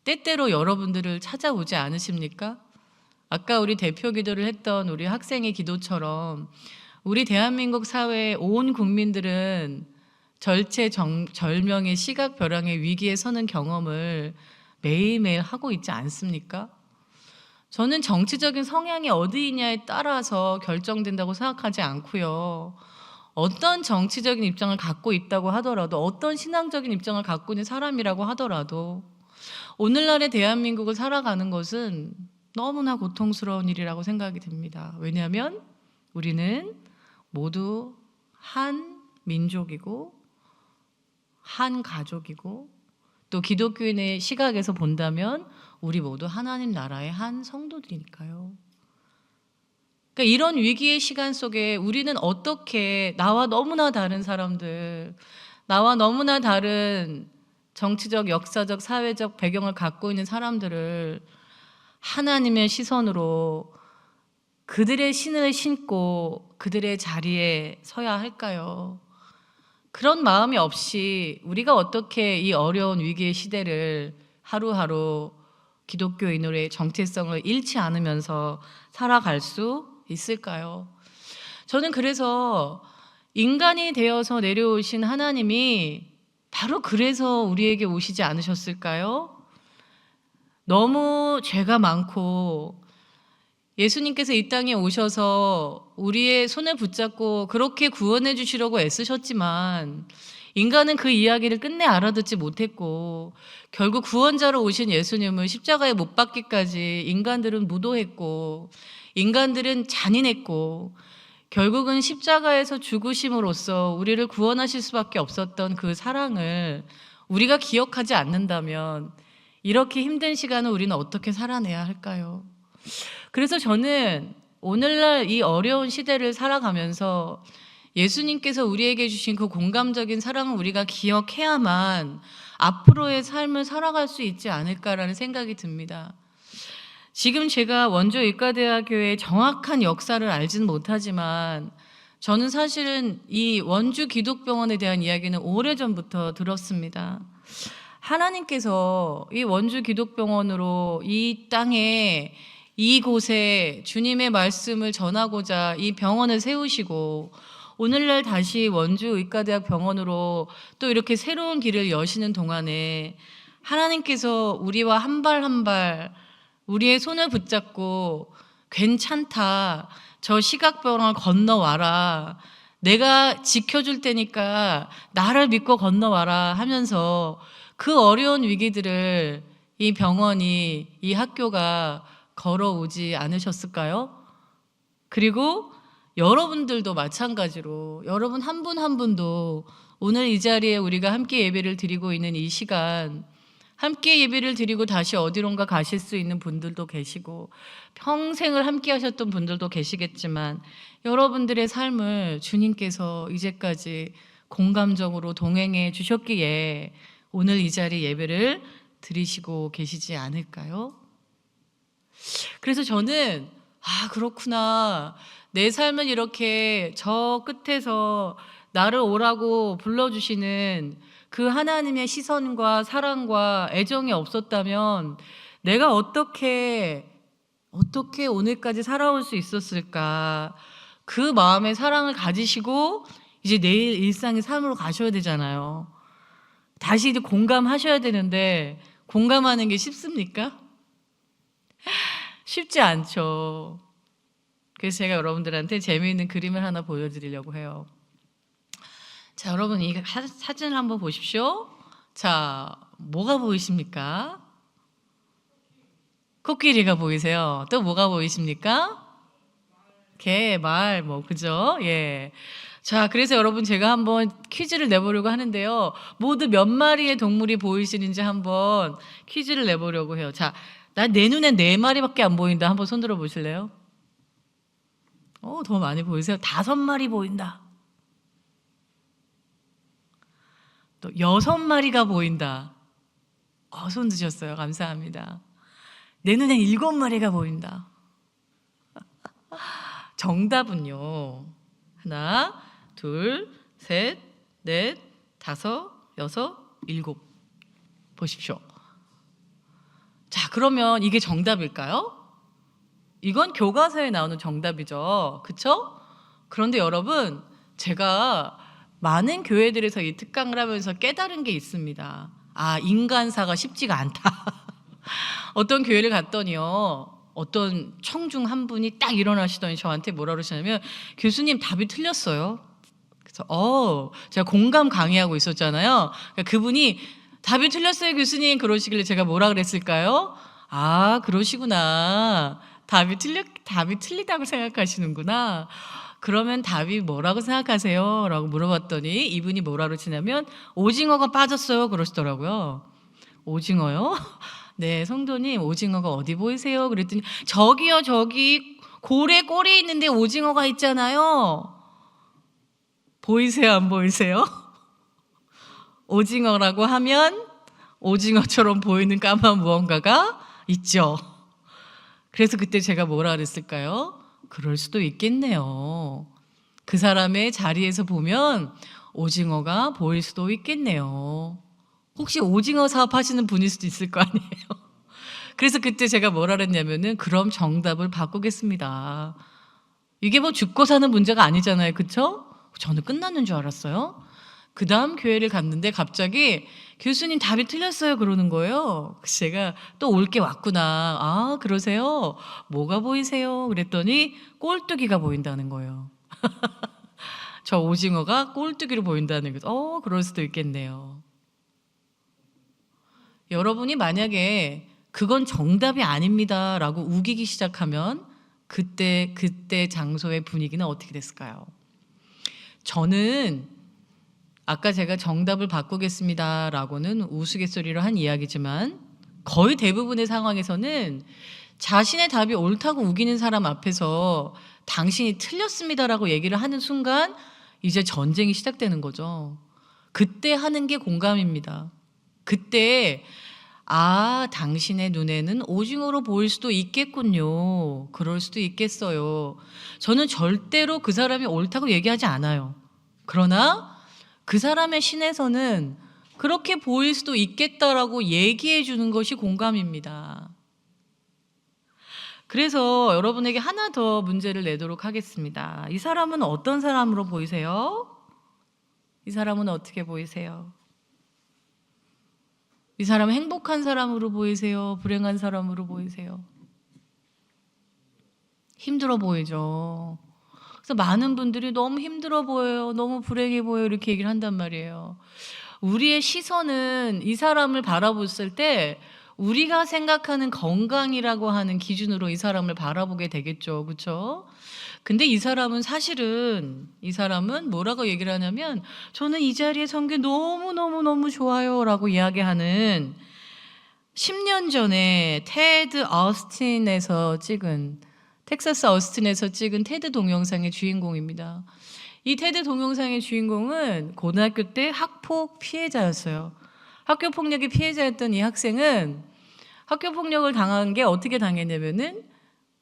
때때로 여러분들을 찾아오지 않으십니까? 아까 우리 대표 기도를 했던 우리 학생의 기도처럼 우리 대한민국 사회의 온 국민들은 절체절명의 시각벼랑의 위기에 서는 경험을 매일매일 하고 있지 않습니까? 저는 정치적인 성향이 어디이냐에 따라서 결정된다고 생각하지 않고요. 어떤 정치적인 입장을 갖고 있다고 하더라도, 어떤 신앙적인 입장을 갖고 있는 사람이라고 하더라도 오늘날의 대한민국을 살아가는 것은 너무나 고통스러운 일이라고 생각이 듭니다. 왜냐하면 우리는 모두 한 민족이고 한 가족이고 또 기독교인의 시각에서 본다면 우리 모두 하나님 나라의 한 성도들이니까요. 그러니까 이런 위기의 시간 속에 우리는 어떻게 나와 너무나 다른 사람들, 나와 너무나 다른 정치적, 역사적, 사회적 배경을 갖고 있는 사람들을 하나님의 시선으로 그들의 신을 신고 그들의 자리에 서야 할까요? 그런 마음이 없이 우리가 어떻게 이 어려운 위기의 시대를 하루하루 기독교인으로의 정체성을 잃지 않으면서 살아갈 수 있을까요? 저는 그래서 인간이 되어서 내려오신 하나님이 바로 그래서 우리에게 오시지 않으셨을까요? 너무 죄가 많고 예수님께서 이 땅에 오셔서 우리의 손을 붙잡고 그렇게 구원해 주시려고 애쓰셨지만 인간은 그 이야기를 끝내 알아듣지 못했고 결국 구원자로 오신 예수님을 십자가에 못 박기까지 인간들은 무도했고 인간들은 잔인했고 결국은 십자가에서 죽으심으로써 우리를 구원하실 수밖에 없었던 그 사랑을 우리가 기억하지 않는다면 이렇게 힘든 시간을 우리는 어떻게 살아내야 할까요? 그래서 저는 오늘날 이 어려운 시대를 살아가면서 예수님께서 우리에게 주신 그 공감적인 사랑을 우리가 기억해야만 앞으로의 삶을 살아갈 수 있지 않을까라는 생각이 듭니다. 지금 제가 원주 의과대학교의 정확한 역사를 알지는 못하지만 저는 사실은 이 원주 기독병원에 대한 이야기는 오래전부터 들었습니다. 하나님께서 이 원주 기독병원으로 이 땅에 이곳에 주님의 말씀을 전하고자 이 병원을 세우시고 오늘날 다시 원주 의과대학 병원으로 또 이렇게 새로운 길을 여시는 동안에 하나님께서 우리와 한 발 한 발 우리의 손을 붙잡고 괜찮다. 저 시각병원을 건너와라. 내가 지켜줄 테니까 나를 믿고 건너와라 하면서 그 어려운 위기들을 이 병원이, 이 학교가 걸어오지 않으셨을까요? 그리고 여러분들도 마찬가지로 여러분 한 분 한 분도 오늘 이 자리에 우리가 함께 예배를 드리고 있는 이 시간 함께 예배를 드리고 다시 어디론가 가실 수 있는 분들도 계시고 평생을 함께 하셨던 분들도 계시겠지만 여러분들의 삶을 주님께서 이제까지 공감적으로 동행해 주셨기에 오늘 이 자리 예배를 드리시고 계시지 않을까요? 그래서 저는 그렇구나. 내 삶을 이렇게 저 끝에서 나를 오라고 불러주시는 그 하나님의 시선과 사랑과 애정이 없었다면 내가 어떻게 오늘까지 살아올 수 있었을까? 그 마음의 사랑을 가지시고 이제 내일 일상의 삶으로 가셔야 되잖아요. 다시 이제 공감하셔야 되는데 공감하는 게 쉽습니까? 쉽지 않죠. 그래서 제가 여러분들한테 재미있는 그림을 하나 보여드리려고 해요. 자, 여러분 이 사진을 한번 보십시오. 자, 뭐가 보이십니까? 코끼리가 보이세요. 또 뭐가 보이십니까? 개, 말, 그죠? 예. 자, 그래서 여러분 제가 한번 퀴즈를 내보려고 하는데요. 모두 몇 마리의 동물이 보이시는지 한번 퀴즈를 내보려고 해요. 자, 내 눈엔 4마리밖에 안 보인다. 한번 손 들어 보실래요? 더 많이 보이세요? 5마리 보인다. 또 6마리가 보인다. 손 드셨어요. 감사합니다. 내 눈엔 7마리가 보인다. 정답은요. 하나, 둘, 셋, 넷, 다섯, 여섯, 일곱. 보십시오. 자, 그러면 이게 정답일까요? 이건 교과서에 나오는 정답이죠. 그쵸? 그런데 여러분, 제가 많은 교회들에서 이 특강을 하면서 깨달은 게 있습니다. 인간사가 쉽지가 않다. 어떤 교회를 갔더니요. 어떤 청중 한 분이 딱 일어나시더니 저한테 뭐라 그러시냐면 교수님 답이 틀렸어요. 그래서 제가 공감 강의하고 있었잖아요. 그러니까 그분이 답이 틀렸어요 교수님 그러시길래 제가 뭐라 그랬을까요? 그러시구나. 답이 틀리다고 생각하시는구나. 그러면 답이 뭐라고 생각하세요? 라고 물어봤더니 이분이 뭐라 그러시냐면 오징어가 빠졌어요 그러시더라고요. 오징어요? 네, 성도님 오징어가 어디 보이세요? 그랬더니 저기요 저기 고래 꼬리에 있는데 오징어가 있잖아요. 보이세요 안 보이세요? 오징어라고 하면 오징어처럼 보이는 까만 무언가가 있죠. 그래서 그때 제가 뭐라 그랬을까요? 그럴 수도 있겠네요. 그 사람의 자리에서 보면 오징어가 보일 수도 있겠네요. 혹시 오징어 사업 하시는 분일 수도 있을 거 아니에요. 그래서 그때 제가 뭐라 그랬냐면은 그럼 정답을 바꾸겠습니다. 이게 뭐 죽고 사는 문제가 아니잖아요. 그쵸? 저는 끝났는 줄 알았어요. 그 다음 교회를 갔는데 갑자기 교수님 답이 틀렸어요 그러는 거예요. 그래서 제가 또 올 게 왔구나. 아 그러세요? 뭐가 보이세요? 그랬더니 꼴뚜기가 보인다는 거예요. 저 오징어가 꼴뚜기로 보인다는 거죠. 그럴 수도 있겠네요. 여러분이 만약에 그건 정답이 아닙니다 라고 우기기 시작하면 그때 장소의 분위기는 어떻게 됐을까요? 저는 아까 제가 정답을 바꾸겠습니다 라고는 우스갯소리로 한 이야기지만 거의 대부분의 상황에서는 자신의 답이 옳다고 우기는 사람 앞에서 당신이 틀렸습니다라고 얘기를 하는 순간 이제 전쟁이 시작되는 거죠. 그때 하는 게 공감입니다. 그때 당신의 눈에는 오징어로 보일 수도 있겠군요. 그럴 수도 있겠어요. 저는 절대로 그 사람이 옳다고 얘기하지 않아요. 그러나 그 사람의 신에서는 그렇게 보일 수도 있겠다라고 얘기해 주는 것이 공감입니다. 그래서 여러분에게 하나 더 문제를 내도록 하겠습니다. 이 사람은 어떤 사람으로 보이세요? 이 사람은 어떻게 보이세요? 이 사람은 행복한 사람으로 보이세요? 불행한 사람으로 보이세요? 힘들어 보이죠. 그래서 많은 분들이 너무 힘들어 보여요. 너무 불행해 보여요. 이렇게 얘기를 한단 말이에요. 우리의 시선은 이 사람을 바라봤을 때 우리가 생각하는 건강이라고 하는 기준으로 이 사람을 바라보게 되겠죠. 그렇죠? 근데 이 사람은 사실은 이 사람은 뭐라고 얘기를 하냐면 저는 이 자리에 선 게 너무너무너무 좋아요 라고 이야기하는 10년 전에 텍사스 어스틴에서 찍은 테드 동영상의 주인공입니다. 이 테드 동영상의 주인공은 고등학교 때 학폭 피해자였어요. 학교 폭력의 피해자였던 이 학생은 학교 폭력을 당한 게 어떻게 당했냐면은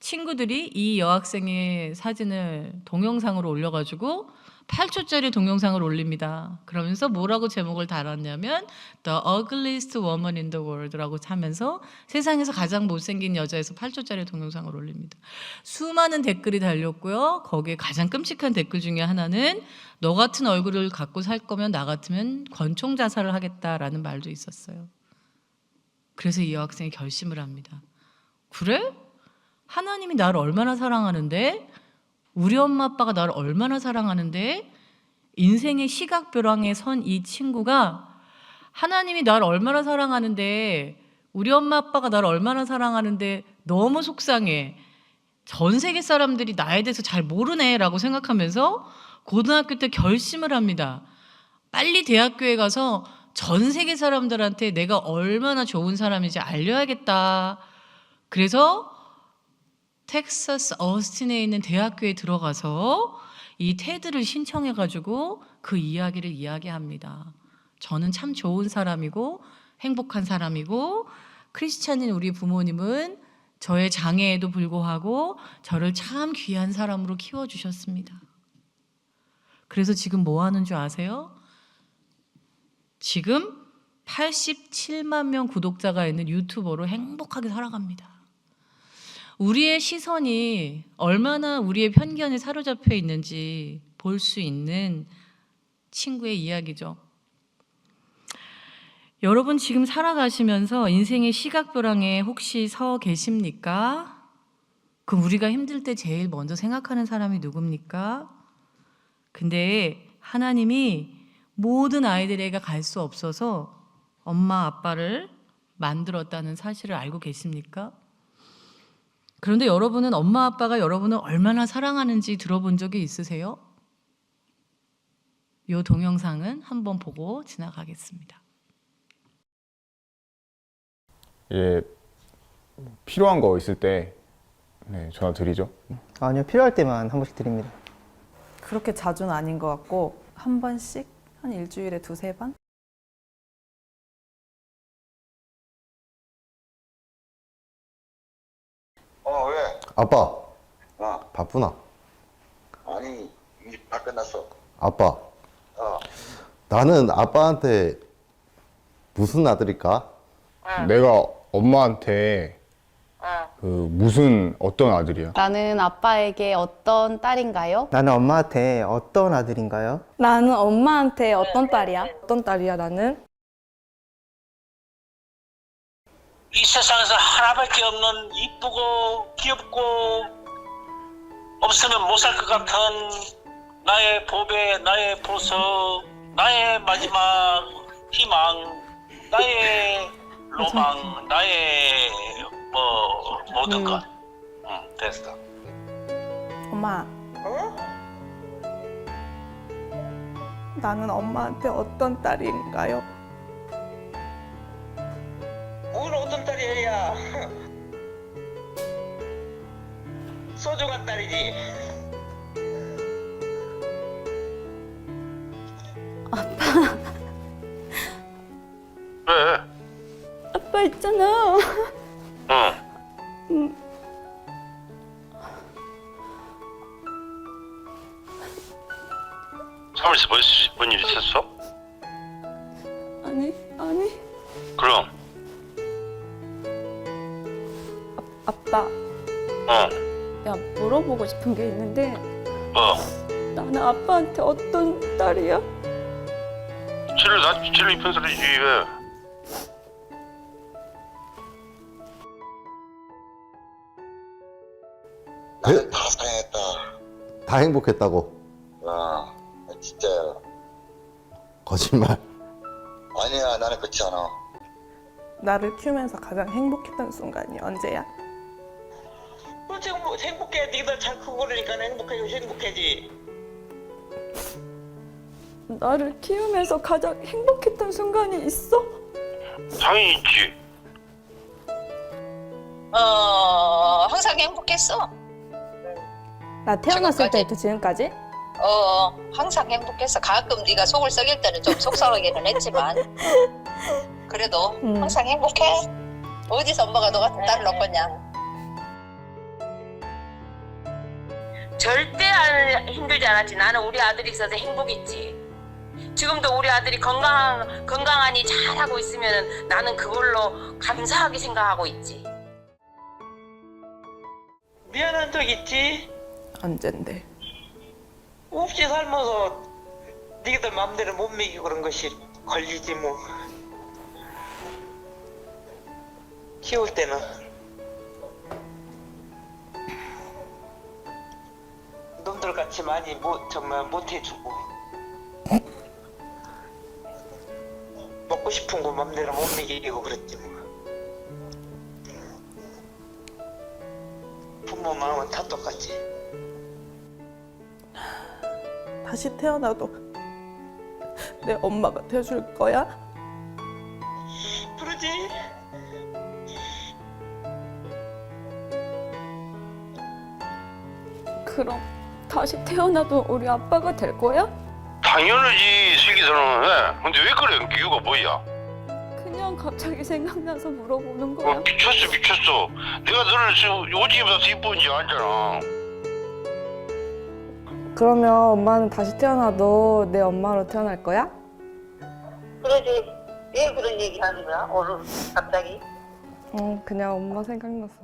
친구들이 이 여학생의 사진을 동영상으로 올려가지고 8초짜리 동영상을 올립니다. 그러면서 뭐라고 제목을 달았냐면 The ugliest woman in the world라고 하면서 세상에서 가장 못생긴 여자에서 8초짜리 동영상을 올립니다. 수많은 댓글이 달렸고요. 거기에 가장 끔찍한 댓글 중에 하나는 너 같은 얼굴을 갖고 살 거면 나 같으면 권총 자살을 하겠다라는 말도 있었어요. 그래서 이 여학생이 결심을 합니다. 그래? 하나님이 나를 얼마나 사랑하는데 우리 엄마 아빠가 나를 얼마나 사랑하는데 인생의 시각벼랑에 선 이 친구가 하나님이 나를 얼마나 사랑하는데 우리 엄마 아빠가 나를 얼마나 사랑하는데 너무 속상해. 전 세계 사람들이 나에 대해서 잘 모르네 라고 생각하면서 고등학교 때 결심을 합니다. 빨리 대학교에 가서 전 세계 사람들한테 내가 얼마나 좋은 사람인지 알려야겠다. 그래서 텍사스 어스틴에 있는 대학교에 들어가서 이 테드를 신청해가지고 그 이야기를 이야기합니다. 저는 참 좋은 사람이고 행복한 사람이고 크리스찬인 우리 부모님은 저의 장애에도 불구하고 저를 참 귀한 사람으로 키워주셨습니다. 그래서 지금 뭐 하는 줄 아세요? 지금 87만 명 구독자가 있는 유튜버로 행복하게 살아갑니다. 우리의 시선이 얼마나 우리의 편견에 사로잡혀 있는지 볼 수 있는 친구의 이야기죠. 여러분 지금 살아가시면서 인생의 시각벼랑에 혹시 서 계십니까? 그럼 우리가 힘들 때 제일 먼저 생각하는 사람이 누굽니까? 근데 하나님이 모든 아이들에게 갈 수 없어서 엄마 아빠를 만들었다는 사실을 알고 계십니까? 그런데 여러분은 엄마 아빠가 여러분을 얼마나 사랑하는지 들어본 적이 있으세요? 이 동영상은 한번 보고 지나가겠습니다. 예, 필요한 거 있을 때 전화 드리죠. 아니요, 필요할 때만 한 번씩 드립니다. 그렇게 자주는 아닌 것 같고 한 번씩 한 일주일에 2-3번? 왜? 아빠, 어, 바쁘나? 아니, 이제 다 끝났어. 아빠, 어, 나는 아빠한테 무슨 아들일까? 내가 엄마한테 무슨 어떤 아들이야? 나는 아빠에게 어떤 딸인가요? 나는 엄마한테 어떤 아들인가요? 나는 엄마한테 어떤 딸이야? 어떤 딸이야, 나는? 이 세상에서 하나밖에 없는 이쁘고 귀엽고 없으면 못 살 것 같은 나의 보배, 나의 보석, 나의 마지막 희망, 나의 로망, 나의 모든 것. 됐어. 엄마. 나는 엄마한테 어떤 딸인가요? 뭘 어떤 딸이야? 소중한 딸이지. 왜? 아빠 있잖아. 응. 사무실에서 뭔 일 있었어? 아니. 그럼. 아빠, 야, 물어보고 싶은 게 있는데 나는 아빠한테 어떤 딸이야? 쟤를 입힌 소리지 왜? 나는 다 사랑했다. 다 행복했다고. 진짜야. 거짓말. 아니야, 나는 그렇지 않아. 나를 키우면서 가장 행복했던 순간이 언제야? 지금 뭐 행복해. 니들 잘 크고 그러니까 행복해지. 나를 키우면서 가장 행복했던 순간이 있어? 당연히 있지. 항상 행복했어. 나 태어났을 때부터 지금까지? 항상 행복했어. 가끔 네가 속을 썩일 때는 좀 속상하기는 했지만 그래도 항상 행복해. 어디서 엄마가 너 같은 딸을 얻겠냐. 절대 힘들지 않았지. 나는 우리 아들이 있어서 행복했지. 지금도 우리 아들이 건강하니 잘하고 있으면 나는 그걸로 감사하게 생각하고 있지. 미안한 적 있지? 언젠데? 없이 살면서 니들 마음대로 못 먹이고 그런 것이 걸리지 뭐. 키울 때는 놈들 같이 많이 정말 못 해주고 먹고 싶은 거 마음대로 못 먹이고 그랬지 뭐. 부모 마음은 다 똑같지. 다시 태어나도 내 엄마가 돼줄 거야? 그러지. 그럼 다시 태어나도 우리 아빠가 될 거야? 당연하지, 슬기서는. 근데 왜 그래? 이유가 뭐야? 그냥 갑자기 생각나서 물어보는 거야. 미쳤어. 내가 너를 지금 오지에서 이쁜지 알잖아. 그러면 엄마는 다시 태어나도 내 엄마로 태어날 거야? 그러지. 왜 그런 얘기 하는 거야? 오늘 갑자기? 그냥 엄마 생각났어.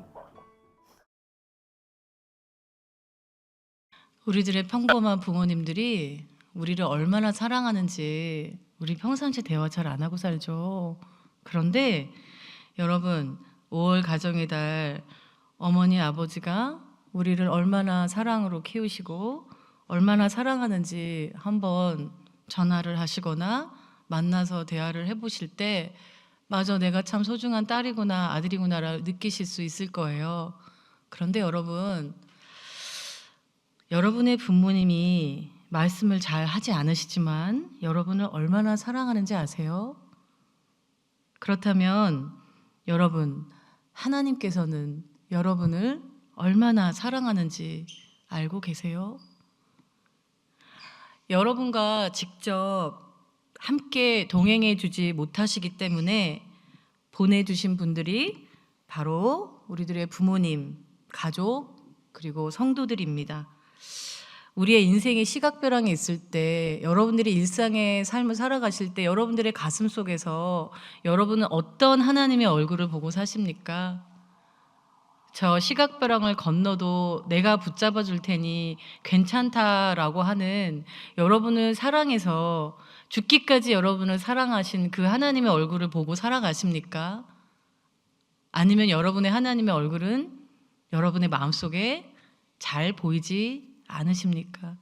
우리들의 평범한 부모님들이 우리를 얼마나 사랑하는지 우리 평상시 대화 잘 안 하고 살죠. 그런데 여러분, 5월 가정의 달 어머니 아버지가 우리를 얼마나 사랑으로 키우시고 얼마나 사랑하는지 한번 전화를 하시거나 만나서 대화를 해보실 때 맞아, 내가 참 소중한 딸이구나 아들이구나를 느끼실 수 있을 거예요. 그런데 여러분, 여러분의 부모님이 말씀을 잘 하지 않으시지만 여러분을 얼마나 사랑하는지 아세요? 그렇다면 여러분, 하나님께서는 여러분을 얼마나 사랑하는지 알고 계세요? 여러분과 직접 함께 동행해 주지 못하시기 때문에 보내주신 분들이 바로 우리들의 부모님, 가족, 그리고 성도들입니다. 우리의 인생의 시각변환이 있을 때, 여러분들이 일상의 삶을 살아가실 때 여러분들의 가슴 속에서 여러분은 어떤 하나님의 얼굴을 보고 사십니까? 저 시각벼랑을 건너도 내가 붙잡아 줄 테니 괜찮다라고 하는 여러분을 사랑해서 죽기까지 여러분을 사랑하신 그 하나님의 얼굴을 보고 살아가십니까? 아니면 여러분의 하나님의 얼굴은 여러분의 마음속에 잘 보이지 않으십니까?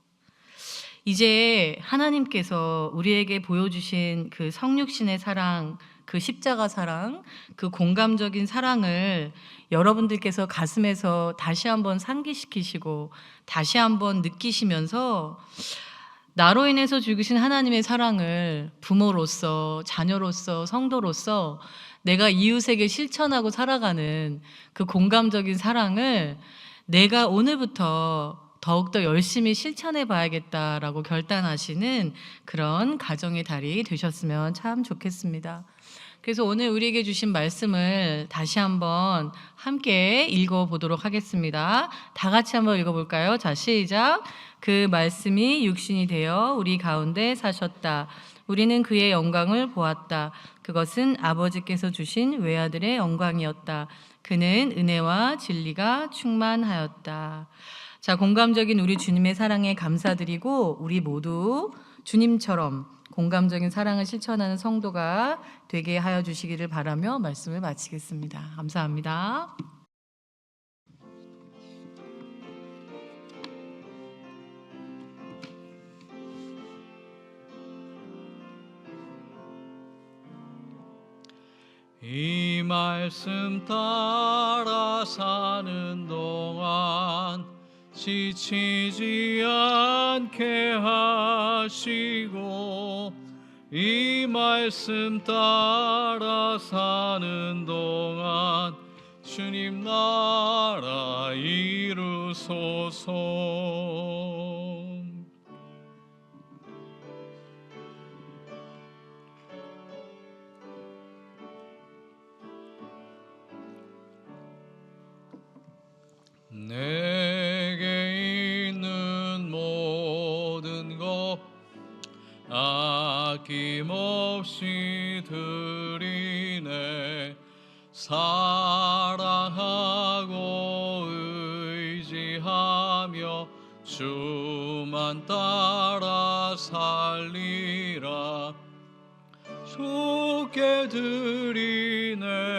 이제 하나님께서 우리에게 보여주신 그 성육신의 사랑, 그 십자가 사랑, 그 공감적인 사랑을 여러분들께서 가슴에서 다시 한번 상기시키시고 다시 한번 느끼시면서 나로 인해서 죽으신 하나님의 사랑을 부모로서, 자녀로서, 성도로서 내가 이웃에게 실천하고 살아가는 그 공감적인 사랑을 내가 오늘부터 더욱더 열심히 실천해 봐야겠다라고 결단하시는 그런 가정의 달이 되셨으면 참 좋겠습니다. 그래서 오늘 우리에게 주신 말씀을 다시 한번 함께 읽어보도록 하겠습니다. 다 같이 한번 읽어볼까요? 자, 시작. 그 말씀이 육신이 되어 우리 가운데 사셨다. 우리는 그의 영광을 보았다. 그것은 아버지께서 주신 외아들의 영광이었다. 그는 은혜와 진리가 충만하였다. 자, 공감적인 우리 주님의 사랑에 감사드리고 우리 모두 주님처럼 공감적인 사랑을 실천하는 성도가 되게 하여 주시기를 바라며 말씀을 마치겠습니다. 감사합니다. 이 말씀 따라 사는 동안 지치지 않게 하시고 이 말씀 따라 사는 동안 주님 나라 이루소서. 내게 있는 모든 것 아낌없이 드리네. 사랑하고 의지하며 주만 따라 살리라. 주께 드리네.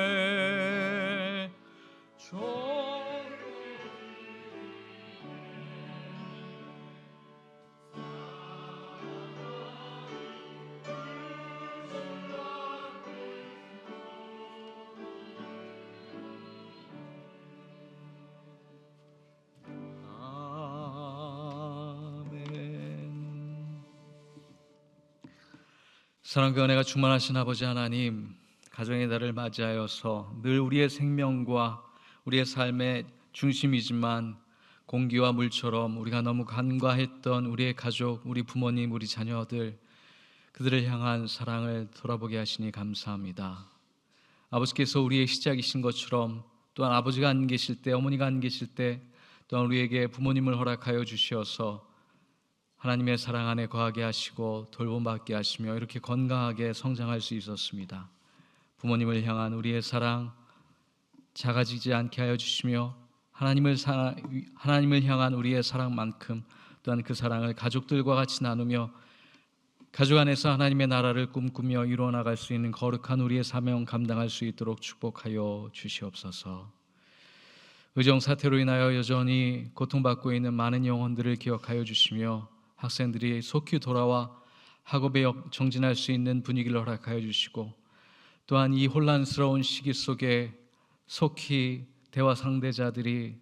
사랑과 은혜가 충만하신 아버지 하나님, 가정의 달을 맞이하여서 늘 우리의 생명과 우리의 삶의 중심이지만 공기와 물처럼 우리가 너무 간과했던 우리의 가족, 우리 부모님, 우리 자녀들, 그들을 향한 사랑을 돌아보게 하시니 감사합니다. 아버지께서 우리의 시작이신 것처럼 또한 아버지가 안 계실 때, 어머니가 안 계실 때 또한 우리에게 부모님을 허락하여 주시어서 하나님의 사랑 안에 거하게 하시고 돌봄받게 하시며 이렇게 건강하게 성장할 수 있었습니다. 부모님을 향한 우리의 사랑 작아지지 않게 하여 주시며 하나님을 향한 우리의 사랑만큼 또한 그 사랑을 가족들과 같이 나누며 가족 안에서 하나님의 나라를 꿈꾸며 이루어나갈 수 있는 거룩한 우리의 사명 감당할 수 있도록 축복하여 주시옵소서. 의정 사태로 인하여 여전히 고통받고 있는 많은 영혼들을 기억하여 주시며 학생들이 속히 돌아와 학업에 정진할 수 있는 분위기를 허락하여 주시고 또한 이 혼란스러운 시기 속에 속히 대화 상대자들이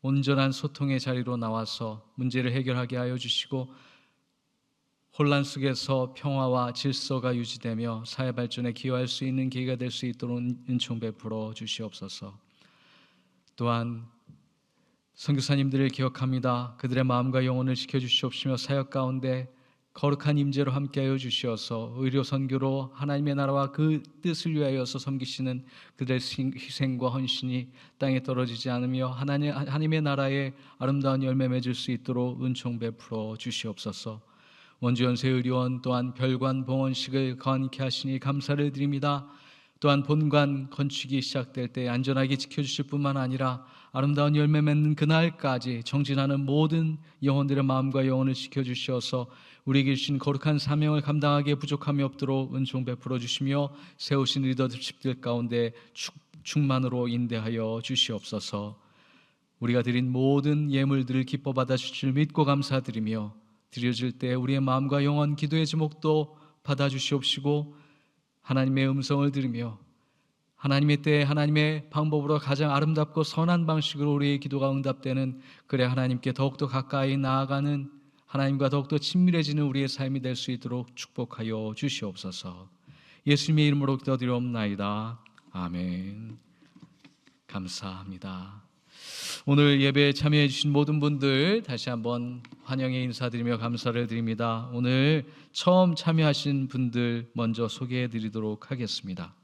온전한 소통의 자리로 나와서 문제를 해결하게 하여 주시고 혼란 속에서 평화와 질서가 유지되며 사회 발전에 기여할 수 있는 계기가 될 수 있도록 은총 베풀어 주시옵소서. 또한 선교사님들을 기억합니다. 그들의 마음과 영혼을 지켜주시옵시며 사역 가운데 거룩한 임재로 함께하여 주시어서 의료 선교로 하나님의 나라와 그 뜻을 위하여서 섬기시는 그들의 희생과 헌신이 땅에 떨어지지 않으며 하나님의 나라의 아름다운 열매 맺을 수 있도록 은총 베풀어 주시옵소서. 원주연세 의료원 또한 별관 봉헌식을 거하게 하시니 감사를 드립니다. 또한 본관 건축이 시작될 때 안전하게 지켜주실 뿐만 아니라 아름다운 열매 맺는 그날까지 정진하는 모든 영혼들의 마음과 영혼을 지켜주셔서 우리에게 주신 거룩한 사명을 감당하기에 부족함이 없도록 은총 베풀어 주시며 세우신 리더십들 가운데 충만으로 인대하여 주시옵소서. 우리가 드린 모든 예물들을 기뻐 받아 주실 줄 믿고 감사드리며 드려질 때 우리의 마음과 영혼 기도의 제목도 받아 주시옵시고 하나님의 음성을 들으며 하나님의 때에 하나님의 방법으로 가장 아름답고 선한 방식으로 우리의 기도가 응답되는, 그래 하나님께 더욱더 가까이 나아가는, 하나님과 더욱더 친밀해지는 우리의 삶이 될 수 있도록 축복하여 주시옵소서. 예수님의 이름으로 기도드리옵나이다. 아멘. 감사합니다. 오늘 예배에 참여해 주신 모든 분들 다시 한번 환영의 인사드리며 감사를 드립니다. 오늘 처음 참여하신 분들 먼저 소개해 드리도록 하겠습니다.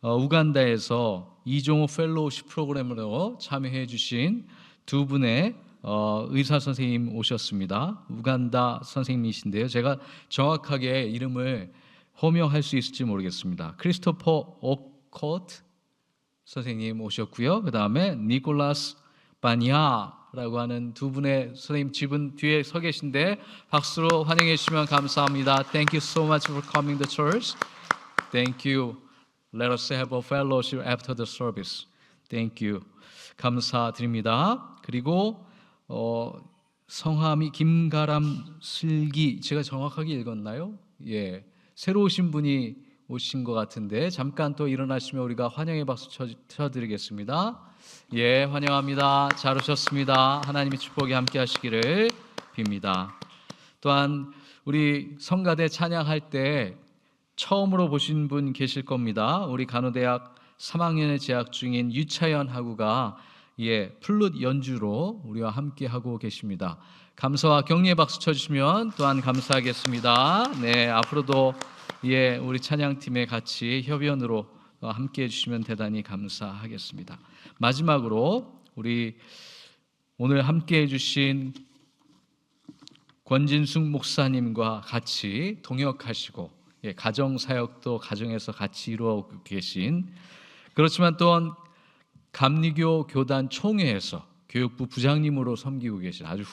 우간다에서 이종호 펠로우십 프로그램으로 참여해 주신 두 분의 의사 선생님 오셨습니다. 우간다 선생님이신데요, 제가 정확하게 이름을 호명할 수 있을지 모르겠습니다. 크리스토퍼 오코트 선생님 오셨고요. 그 다음에 니콜라스 바니아라고 하는 두 분의 선생님 집은 뒤에 서 계신데 박수로 환영해 주시면 감사합니다. Thank you so much for coming to church. Thank you. Let us have a fellowship after the service. Thank you. 감사드립니다. 그리고 성함이 김가람 슬기, 제가 정확하게 읽었나요? 예, 새로 오신 분이 오신 것 같은데 잠깐 또 일어나시면 우리가 환영의 박수 쳐드리겠습니다. 예, 환영합니다. 잘 오셨습니다. 하나님의 축복이 함께 하시기를 빕니다. 또한 우리 성가대 찬양할 때 처음으로 보신 분 계실 겁니다. 우리 간호대학 3학년에 재학 중인 유차연 하구가 플룻 연주로 우리와 함께 하고 계십니다. 감사와 격려의 박수 쳐주시면 또한 감사하겠습니다. 네, 앞으로도 우리 찬양팀에 같이 협연으로 함께 해주시면 대단히 감사하겠습니다. 마지막으로 우리 오늘 함께 해주신 권진숙 목사님과 같이 동역하시고 가정사역도 가정에서 같이 이루어오고 계신, 그렇지만 또한 감리교 교단 총회에서 교육부 부장님으로 섬기고 계신 아주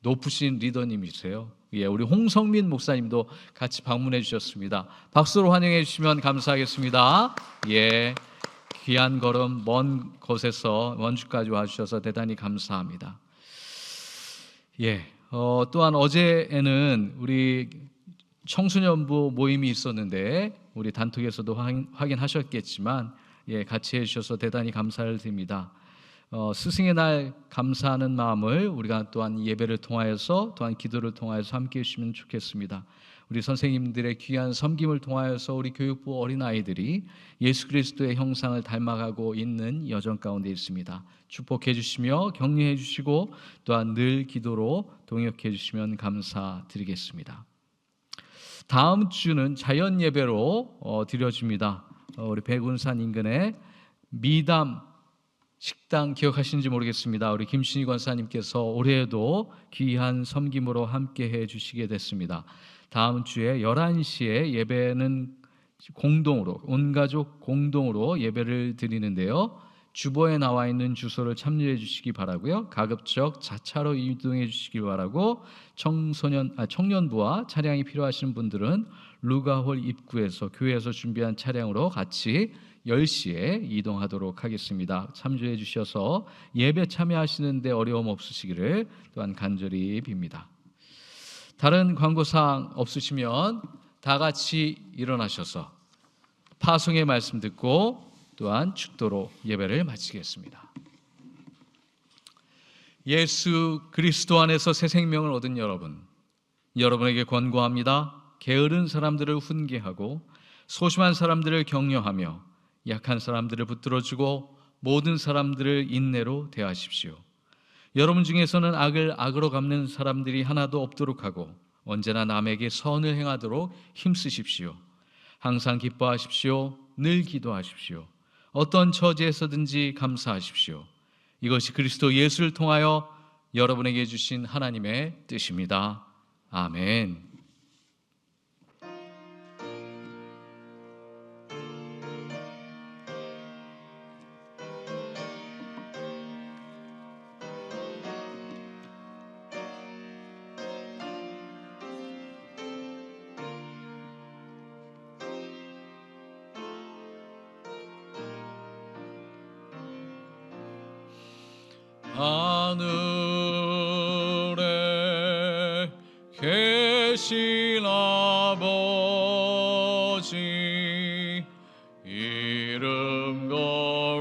높으신 리더님이세요. 우리 홍성민 목사님도 같이 방문해 주셨습니다. 박수로 환영해 주시면 감사하겠습니다. 귀한 걸음 먼 곳에서 원주까지 와주셔서 대단히 감사합니다. 또한 어제에는 우리 청소년부 모임이 있었는데 우리 단톡에서도 확인하셨겠지만 같이 해주셔서 대단히 감사를 드립니다. 스승의 날 감사하는 마음을 우리가 또한 예배를 통하여서 또한 기도를 통하여서 함께 해주시면 좋겠습니다. 우리 선생님들의 귀한 섬김을 통하여서 우리 교육부 어린아이들이 예수 그리스도의 형상을 닮아가고 있는 여정 가운데 있습니다. 축복해 주시며 격려해 주시고 또한 늘 기도로 동역해 주시면 감사드리겠습니다. 다음 주는 자연 예배로 드려집니다. 우리 백운산 인근의 미담 식당 기억하시는지 모르겠습니다. 우리 김신희 권사님께서 올해에도 귀한 섬김으로 함께해 주시게 됐습니다. 다음 주에 11시에 예배는 공동으로, 온 가족 공동으로 예배를 드리는데요, 주보에 나와 있는 주소를 참조해 주시기 바라고요. 가급적 자차로 이동해 주시기 바라고, 청년부와 차량이 필요하신 분들은 루가홀 입구에서 교회에서 준비한 차량으로 같이 10시에 이동하도록 하겠습니다. 참조해 주셔서 예배 참여하시는데 어려움 없으시기를 또한 간절히 빕니다. 다른 광고사항 없으시면 다 같이 일어나셔서 파송의 말씀 듣고 또한 축도로 예배를 마치겠습니다. 예수 그리스도 안에서 새 생명을 얻은 여러분에게 권고합니다. 게으른 사람들을 훈계하고 소심한 사람들을 격려하며 약한 사람들을 붙들어주고 모든 사람들을 인내로 대하십시오. 여러분 중에서는 악을 악으로 갚는 사람들이 하나도 없도록 하고 언제나 남에게 선을 행하도록 힘쓰십시오. 항상 기뻐하십시오. 늘 기도하십시오. 어떤 처지에서든지 감사하십시오. 이것이 그리스도 예수를 통하여 여러분에게 주신 하나님의 뜻입니다. 아멘. 하늘에 계신 아버지 이름 거룩하사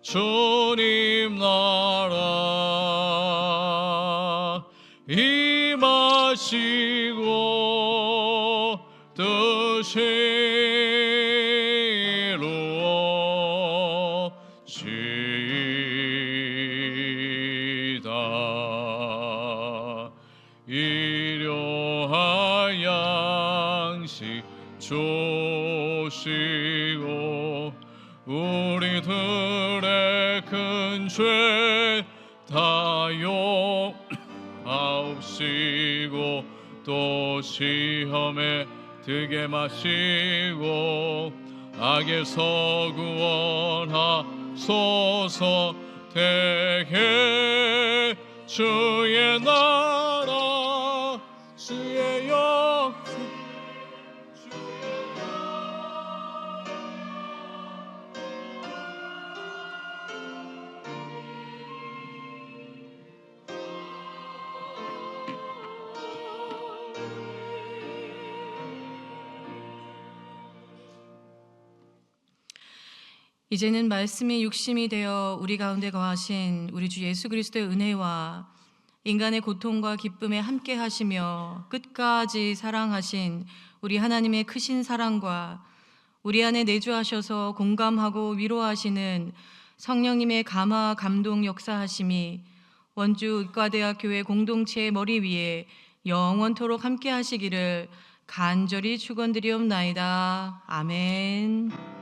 주님 나라 임하시고 뜻이 이루어지이다. 일용할 양식 주시고 우리들의 큰 죄 다 용하옵시고 또 시험에 들게 마시고 악에서 구원하소서. 대개 주의 나라 주의 역사 이제는 말씀이 육심이 되어 우리 가운데 거하신 우리 주 예수 그리스도의 은혜와 인간의 고통과 기쁨에 함께 하시며 끝까지 사랑하신 우리 하나님의 크신 사랑과 우리 안에 내주하셔서 공감하고 위로하시는 성령님의 감화 감동 역사하심이 원주 의과대학교회 공동체의 머리 위에 영원토록 함께 하시기를 간절히 축원드리옵나이다. 아멘.